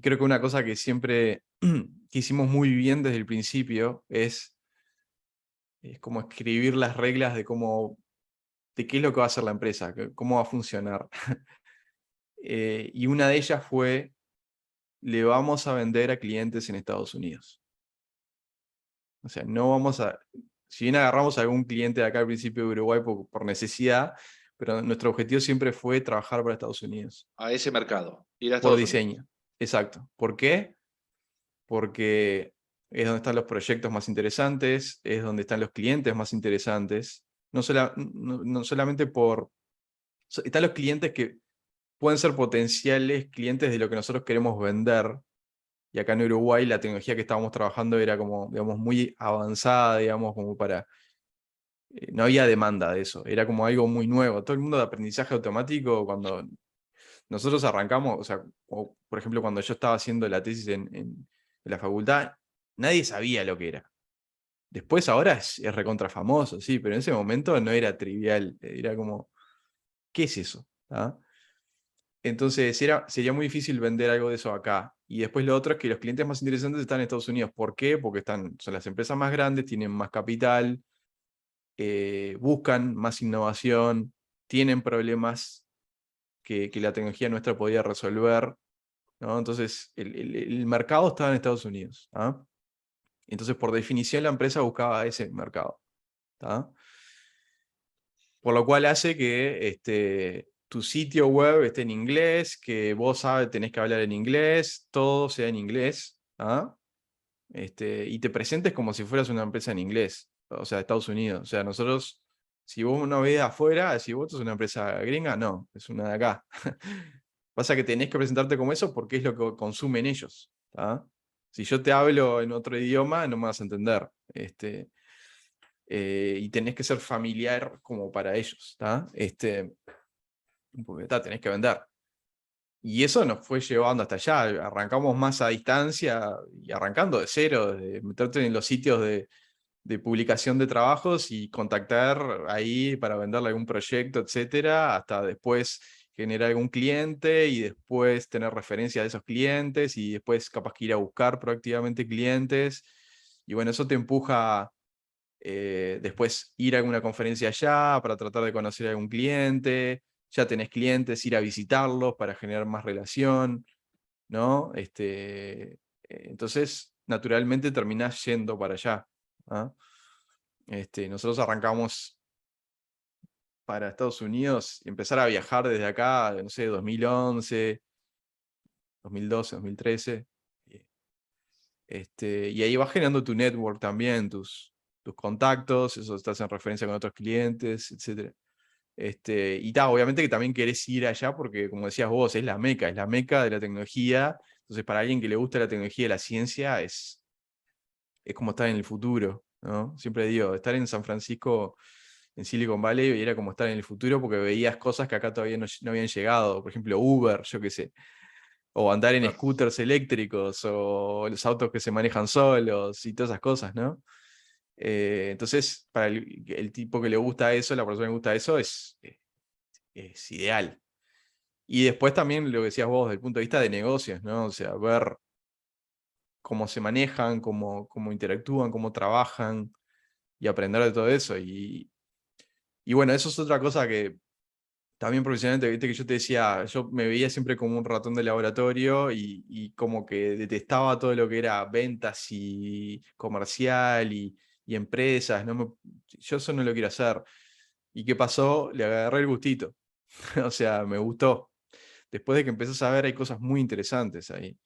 creo que una cosa que siempre que hicimos muy bien desde el principio es como escribir las reglas de qué es lo que va a hacer la empresa, cómo va a funcionar. Y una de ellas fue, le vamos a vender a clientes en Estados Unidos. O sea, no vamos a, si bien agarramos a algún cliente de acá al principio de Uruguay por necesidad, pero nuestro objetivo siempre fue trabajar para Estados Unidos, A ese mercado, ir a por Estados Unidos. diseño. Exacto. ¿Por qué? Porque es donde están los proyectos más interesantes, es donde están los clientes más interesantes, no solamente están los clientes que pueden ser potenciales clientes de lo que nosotros queremos vender, y acá en Uruguay la tecnología que estábamos trabajando era como, digamos, muy avanzada, digamos, como no había demanda de eso, era como algo muy nuevo. Todo el mundo de aprendizaje automático, cuando nosotros arrancamos, o sea, por ejemplo, cuando yo estaba haciendo la tesis en la facultad, nadie sabía lo que era. Después ahora es recontra famoso, sí, pero en ese momento no era trivial, era como, ¿qué es eso? ¿Ah? Entonces sería muy difícil vender algo de eso acá. Y después lo otro es que los clientes más interesantes están en Estados Unidos. ¿Por qué? Porque son las empresas más grandes, tienen más capital, buscan más innovación, tienen problemas que la tecnología nuestra podía resolver, ¿no? Entonces el mercado estaba en Estados Unidos. ¿Ah? Entonces, por definición, la empresa buscaba ese mercado. ¿Tá? Por lo cual hace que tu sitio web esté en inglés, que vos tenés que hablar en inglés, todo sea en inglés, ¿ah? Y te presentes como si fueras una empresa en inglés, o sea, de Estados Unidos. O sea, nosotros, si vos no ves afuera, si vos sos una empresa gringa, no, es una de acá. Pasa que tenés que presentarte como eso porque es lo que consumen ellos. ¿Tá? Si yo te hablo en otro idioma, no me vas a entender. Y tenés que ser familiar como para ellos. ¿Tá? Porque tenés que vender. Y eso nos fue llevando hasta allá. Arrancamos más a distancia y arrancando de cero, de meterte en los sitios de publicación de trabajos y contactar ahí para venderle algún proyecto, etcétera, hasta después generar algún cliente y después tener referencia de esos clientes y después capaz que ir a buscar proactivamente clientes. Y bueno, eso te empuja después ir a alguna conferencia allá para tratar de conocer a algún cliente. Ya tenés clientes, ir a visitarlos para generar más relación, ¿no? Entonces, naturalmente terminás yendo para allá. ¿Ah? Nosotros arrancamos para Estados Unidos, empezar a viajar desde acá, no sé, 2011, 2012, 2013. Y ahí vas generando tu network también, tus contactos, eso estás en referencia con otros clientes, etc. Obviamente que también querés ir allá porque, como decías vos, es la meca de la tecnología. Entonces, para alguien que le gusta la tecnología y la ciencia, es como estar en el futuro, ¿no? Siempre digo, estar en San Francisco, en Silicon Valley, era como estar en el futuro porque veías cosas que acá todavía no habían llegado. Por ejemplo, Uber, yo qué sé. O andar en Claro. scooters eléctricos, o los autos que se manejan solos, y todas esas cosas, ¿no? Entonces, para el tipo que le gusta eso, la persona que le gusta eso, es ideal. Y después también lo que decías vos, desde el punto de vista de negocios, ¿no? O sea, ver cómo se manejan, cómo interactúan, cómo trabajan, y aprender de todo eso. Y bueno, eso es otra cosa que también profesionalmente, viste que yo te decía, yo me veía siempre como un ratón de laboratorio y como que detestaba todo lo que era ventas y comercial y empresas. Yo eso no lo quiero hacer. ¿Y qué pasó? Le agarré el gustito. O sea, me gustó. Después de que empezás a ver, hay cosas muy interesantes ahí.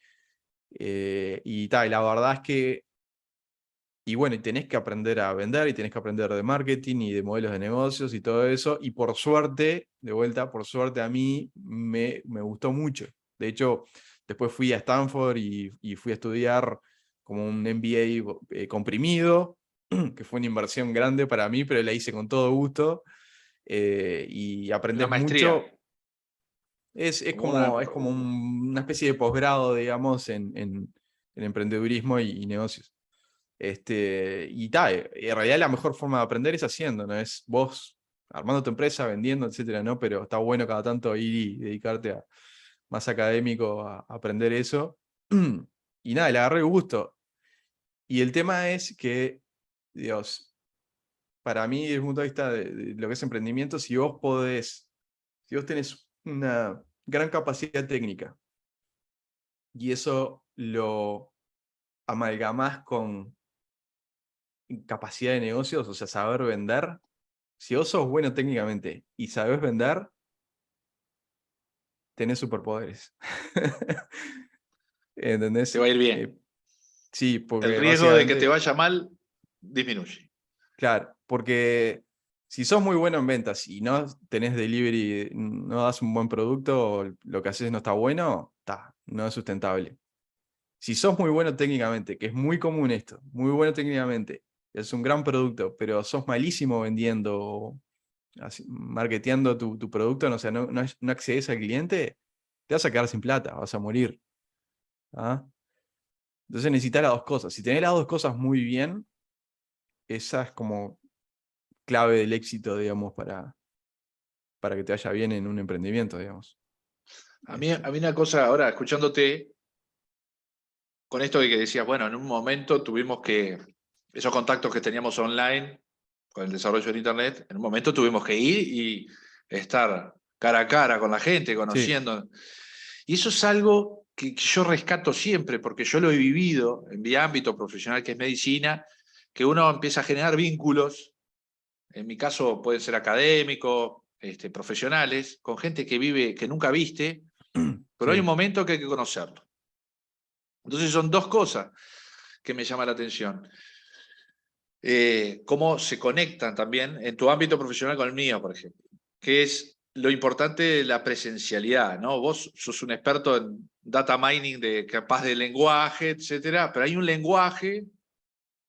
Y la verdad es que, y bueno, y tenés que aprender a vender y tenés que aprender de marketing y de modelos de negocios y todo eso. Y por suerte, de vuelta, por suerte a mí me gustó mucho. De hecho, después fui a Stanford y fui a estudiar como un MBA comprimido, que fue una inversión grande para mí, pero la hice con todo gusto. Y Una aprendes maestría, mucho. Es como como, es como una especie de posgrado, digamos, en emprendedurismo y negocios. En realidad la mejor forma de aprender es haciendo, ¿no? Es vos armando tu empresa, vendiendo, etcétera, ¿no? Pero está bueno cada tanto ir y dedicarte a más académico a aprender eso. Y nada, le agarré el gusto. Y el tema es que, Dios, para mí, desde el punto de vista de lo que es emprendimiento, si vos tenés una gran capacidad técnica y eso lo amalgamás con capacidad de negocios, o sea, saber vender. Si vos sos bueno técnicamente y sabes vender, tenés superpoderes. te ¿Entendés? va a ir bien. Sí, El porque riesgo de que te básicamente, vaya mal disminuye. claro, porque si sos muy bueno en ventas y no tenés delivery, no das un buen producto, lo que haces no está bueno, no es sustentable. Si sos muy bueno técnicamente, que es muy común esto, muy bueno técnicamente, es un gran producto, pero sos malísimo vendiendo, marketeando tu producto, no, o sea, no accedes al cliente, te vas a quedar sin plata, vas a morir. ¿Ah? Entonces necesitas las dos cosas. Si tenés las dos cosas muy bien, esa es como clave del éxito, digamos, para que te vaya bien en un emprendimiento, digamos. A mí una cosa, ahora escuchándote, con esto de que decías, bueno, en un momento tuvimos que, esos contactos que teníamos online con el desarrollo del Internet, en un momento tuvimos que ir y estar cara a cara con la gente, Sí, conociendo. Y eso es algo que yo rescato siempre, porque yo lo he vivido en mi ámbito profesional, que es medicina, que uno empieza a generar vínculos, en mi caso pueden ser académicos, profesionales, con gente que vive, que nunca viste, pero hay un sí. momento que hay que conocerlo. Entonces son dos cosas que me llaman la atención. Cómo se conectan también en tu ámbito profesional con el mío, por ejemplo, que es lo importante de la presencialidad, ¿no? Vos sos un experto en data mining capaz de lenguaje, etcétera, pero hay un lenguaje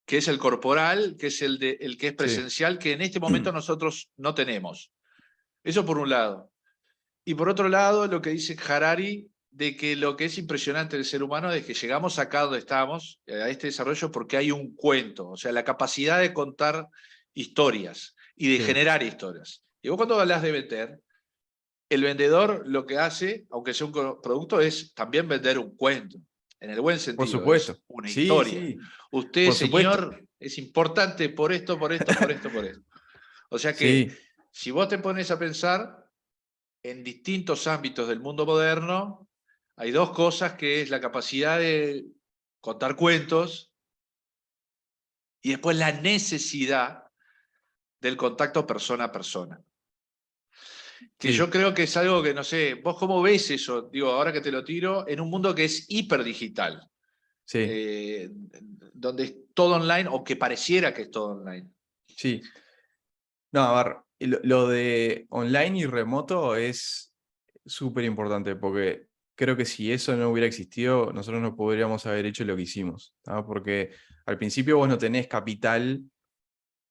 que es el corporal, que es el que es Sí, presencial, que en este momento nosotros no tenemos. Eso por un lado. Y por otro lado, lo que dice Harari, de que lo que es impresionante del ser humano es que llegamos acá donde estamos, a este desarrollo, porque hay un cuento, o sea, la capacidad de contar historias y de sí, generar historias. Y vos cuando hablas de vender, el vendedor lo que hace, aunque sea un producto, es también vender un cuento, en el buen por sentido, supuesto. es una Sí, historia. sí, Usted, por supuesto. señor, es importante por esto, por esto, por esto, por esto. O sea que Sí, si vos te pones a pensar en distintos ámbitos del mundo moderno, hay dos cosas que es la capacidad de contar cuentos y después la necesidad del contacto persona a persona. Que yo sí, creo que es algo que, no sé, vos cómo ves eso, digo, ahora que te lo tiro, en un mundo que es hiperdigital, sí, donde es todo online o que pareciera que es todo online. sí. No, a ver, lo de online y remoto es súper importante porque creo que si eso no hubiera existido, nosotros no podríamos haber hecho lo que hicimos, ¿tá? Porque al principio vos no tenés capital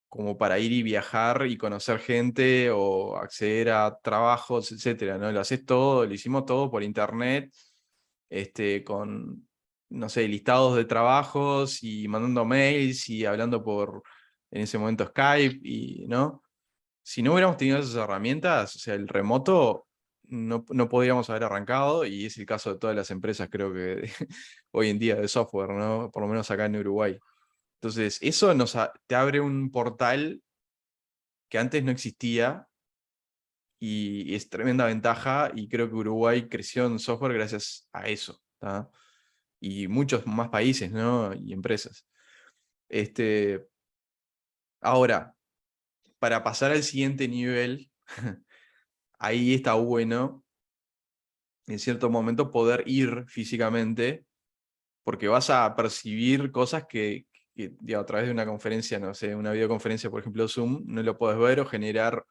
como para ir y viajar y conocer gente o acceder a trabajos, etcétera, ¿no? Lo haces todo, lo hicimos todo por internet, con, no sé, listados de trabajos y mandando mails y hablando por, en ese momento, Skype, y, ¿no? Si no hubiéramos tenido esas herramientas, o sea, el remoto no podríamos haber arrancado, y es el caso de todas las empresas, creo que hoy en día de software, ¿no? Por lo menos acá en Uruguay. Entonces, eso te abre un portal que antes no existía y es tremenda ventaja, y creo que Uruguay creció en software gracias a eso, ¿tá? Y muchos más países, ¿no? Y empresas. Este, ahora, para pasar al siguiente nivel, ahí está bueno en cierto momento poder ir físicamente, porque vas a percibir cosas que, digo, a través de una conferencia, no sé, una videoconferencia, por ejemplo, Zoom, no lo puedes ver, o generar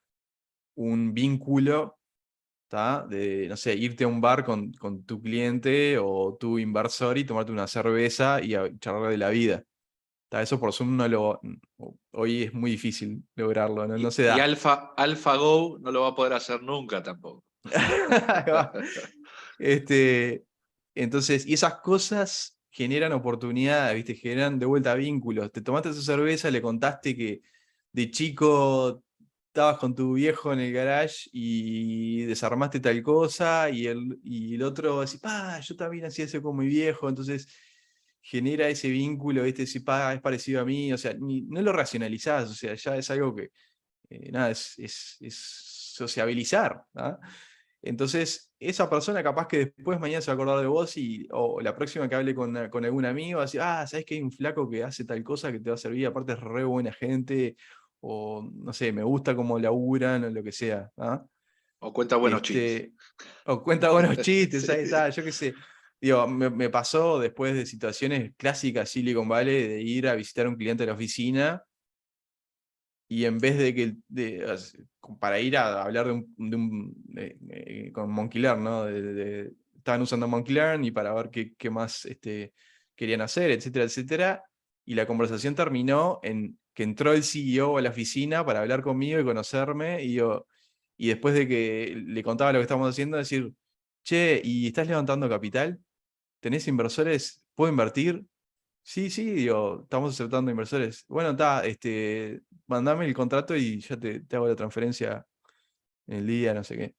un vínculo, ¿tá? De, no sé, irte a un bar con tu cliente o tu inversor y tomarte una cerveza y charlar de la vida. ¿Tá? Eso por Zoom hoy es muy difícil lograrlo, no, no se Y da. AlphaGo no lo va a poder hacer nunca tampoco. Ahí va. Este, entonces, y esas cosas generan oportunidades, ¿viste? Generan de vuelta vínculos. Te tomaste esa cerveza, le contaste que de chico estabas con tu viejo en el garage y desarmaste tal cosa, y el otro dice, pa, yo también hacía eso con mi viejo, entonces genera ese vínculo, ¿viste? Dice, pa, es parecido a mí, o sea, no lo racionalizás, o sea, ya es algo que, nada, es sociabilizar, ¿ah? Entonces, esa persona capaz que después mañana se va a acordar de vos, o la próxima que hable con algún amigo va a decir, ah, ¿sabes que hay un flaco que hace tal cosa que te va a servir? Aparte es re buena gente, o no sé, me gusta cómo laburan, o lo que sea, ¿ah? O cuenta buenos chistes. Este, o cuenta buenos chistes, Sí. ahí está, yo qué sé. Digo, me pasó después de situaciones clásicas Silicon Valley, de ir a visitar a un cliente de la oficina, y en vez de que para ir a hablar con Monkeylearn, ¿no? Estaban usando Monkeylearn y para ver qué más querían hacer, etcétera, etcétera. Y la conversación terminó en que entró el CEO a la oficina para hablar conmigo y conocerme, y después de que le contaba lo que estábamos haciendo, decir, che, ¿y estás levantando capital? ¿Tenés inversores? ¿Puedo invertir? Sí, sí, digo, estamos aceptando inversores. Bueno, está, mandame el contrato y ya te hago la transferencia en el día, no sé qué.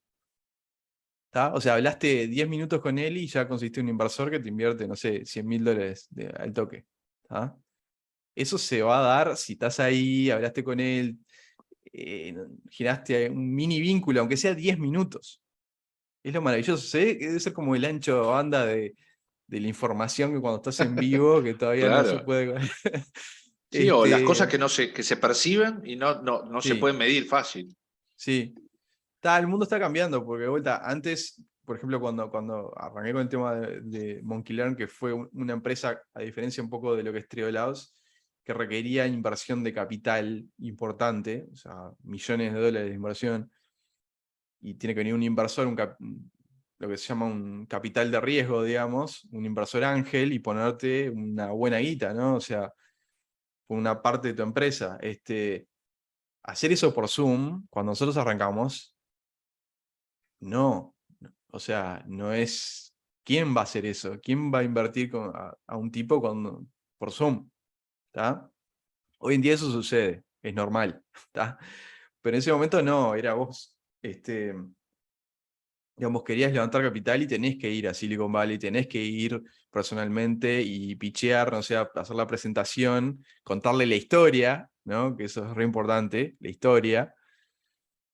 ¿Tá? O sea, hablaste 10 minutos con él y ya conseguiste un inversor que te invierte, no sé, $100.000 al toque. ¿Tá? Eso se va a dar si estás ahí, hablaste con él, giraste un mini vínculo, aunque sea 10 minutos. Es lo maravilloso. Sé que debe ser como el ancho de banda de la información, que cuando estás en vivo, que todavía no se Claro. puede. Sí, o las cosas Este, que se perciben y no se sí, pueden medir fácil. sí. El mundo está cambiando, porque de vuelta, antes, por ejemplo, cuando arranqué con el tema de Monkeylearn, que fue una empresa, a diferencia un poco de lo que es Triolaos, que requería inversión de capital importante, o sea, millones de dólares de inversión, y tiene que venir un inversor, lo que se llama un capital de riesgo, digamos, un inversor ángel, y ponerte una buena guita, ¿no? O sea, una parte de tu empresa. Hacer eso por Zoom, cuando nosotros arrancamos, no. O sea, no es... ¿Quién va a hacer eso? ¿Quién va a invertir a un tipo por Zoom? ¿Tá? Hoy en día eso sucede, es normal. ¿Tá? Pero en ese momento no, era vos, digamos, querías levantar capital y tenés que ir a Silicon Valley, tenés que ir personalmente y pichear, no sé, hacer la presentación, contarle la historia, ¿no? Que eso es re importante, la historia,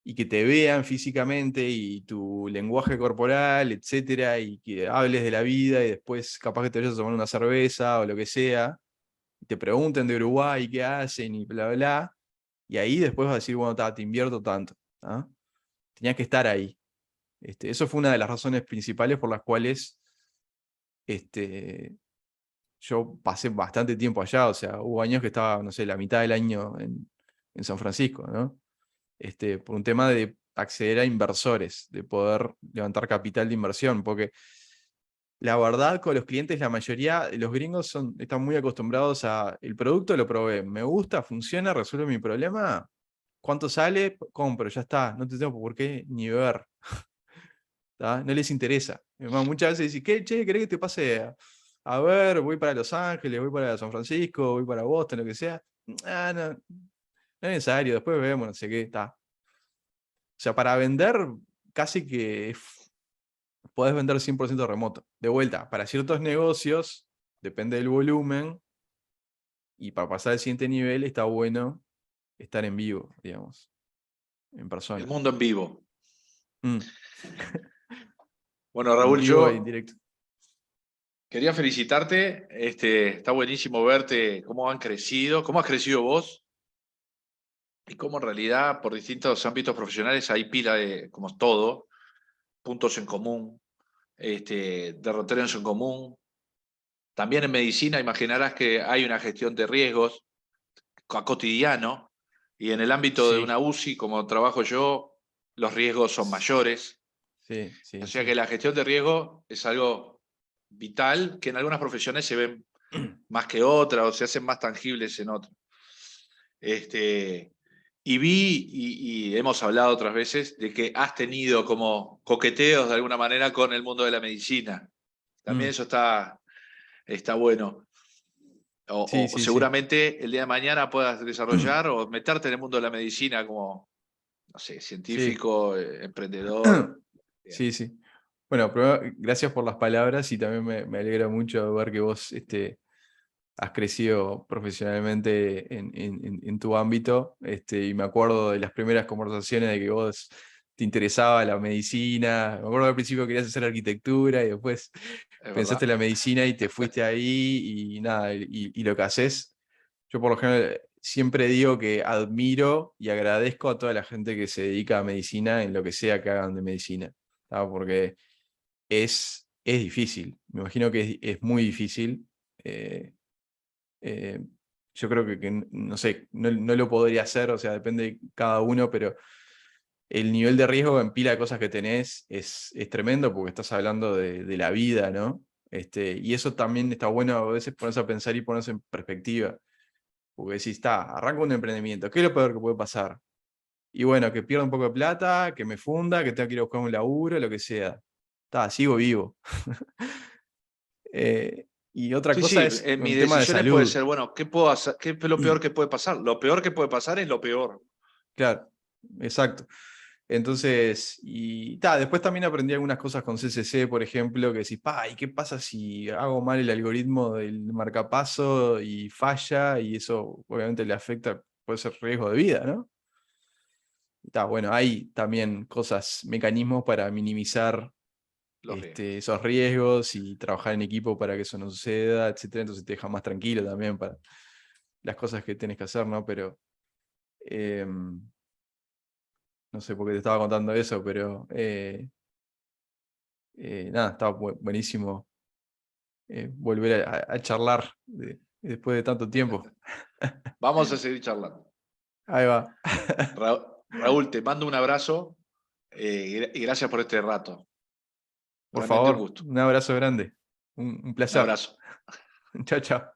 y que te vean físicamente y tu lenguaje corporal, etcétera, y que hables de la vida y después capaz que te vayas a tomar una cerveza o lo que sea, y te pregunten de Uruguay qué hacen y bla, bla, y ahí después vas a decir, bueno, te invierto tanto. ¿Ah? Tenías que estar ahí. Eso fue una de las razones principales por las cuales yo pasé bastante tiempo allá, o sea, hubo años que estaba, no sé, la mitad del año en San Francisco, ¿no? Por un tema de acceder a inversores, de poder levantar capital de inversión, porque la verdad con los clientes, la mayoría de los gringos están muy acostumbrados a, el producto lo probé, me gusta, funciona, resuelve mi problema, ¿cuánto sale? Compro, ya está, no te tengo por qué ni ver. ¿Tá? No les interesa. Además, muchas veces dicen, ¿qué, che, querés que te pase a ver? Voy para Los Ángeles, voy para San Francisco, voy para Boston, lo que sea. Ah, no, no es necesario, después vemos, no sé qué, está. O sea, para vender, casi que podés vender 100% remoto. De vuelta, para ciertos negocios, depende del volumen, y para pasar al siguiente nivel está bueno estar en vivo, digamos, en El persona. mundo en vivo. Mm, Bueno, en Raúl, vivo e yo indirecto. quería felicitarte. Está buenísimo verte cómo han crecido, cómo has crecido vos y cómo en realidad por distintos ámbitos profesionales hay pila de, como todo, puntos en común, derroteros en común. También en medicina imaginarás que hay una gestión de riesgos cotidiano y en el ámbito de una Sí, UCI, como trabajo yo, los riesgos son mayores. sí, O sí, sea que sí. la gestión de riesgo es algo vital que en algunas profesiones se ven más que otras o se hacen más tangibles en otras. Este, y vi, y hemos hablado otras veces, de que has tenido como coqueteos de alguna manera con el mundo de la medicina. También Mm, eso está bueno. sí, O sí, sí. seguramente el día de mañana puedas desarrollar o meterte en el mundo de la medicina como, no sé, Sí. científico, emprendedor. Sí, sí. Bueno, primero, gracias por las palabras y también me alegra mucho ver que vos has crecido profesionalmente en tu ámbito. Y me acuerdo de las primeras conversaciones de que vos te interesaba la medicina. Me acuerdo que al principio querías hacer arquitectura y después Es pensaste verdad. en la medicina y te fuiste ahí y nada, y lo que haces. Yo por lo general siempre digo que admiro y agradezco a toda la gente que se dedica a medicina en lo que sea que hagan de medicina. ¿Tá? Porque es difícil, me imagino que es muy difícil. eh, eh, yo creo que no sé, no lo podría hacer, o sea, depende de cada uno, pero el nivel de riesgo en pila de cosas que tenés es tremendo porque estás hablando de la vida, ¿no? Y eso también está bueno a veces ponerse a pensar y ponerse en perspectiva. Porque decís, está, arranco un emprendimiento, ¿qué es lo peor que puede pasar? Y bueno, que pierda un poco de plata, que me funda, que tenga que ir a buscar un laburo, lo que sea. Está, sigo vivo. Y otra Sí, cosa sí, es en mis un tema de decisiones puede salud. ser, bueno, ¿qué puedo hacer? ¿Qué es lo peor que puede pasar? Lo peor que puede pasar es lo peor. Claro, exacto. Entonces, después también aprendí algunas cosas con CCC, por ejemplo, que decís, ¿y qué pasa si hago mal el algoritmo del marcapaso y falla? Y eso obviamente le afecta, puede ser riesgo de vida, ¿no? Bueno, hay también cosas, mecanismos para minimizar Los riesgos. esos riesgos y trabajar en equipo para que eso no suceda, etcétera. Entonces te deja más tranquilo también para las cosas que tienes que hacer, ¿no? Pero no sé por qué te estaba contando eso, pero nada, estaba buenísimo volver a charlar después de tanto tiempo. Vamos a seguir charlando. Ahí va. Raúl, te mando un abrazo. Y gracias por este rato. Por Realmente un favor, gusto. un abrazo grande. Un Un placer. abrazo. Chao, chao.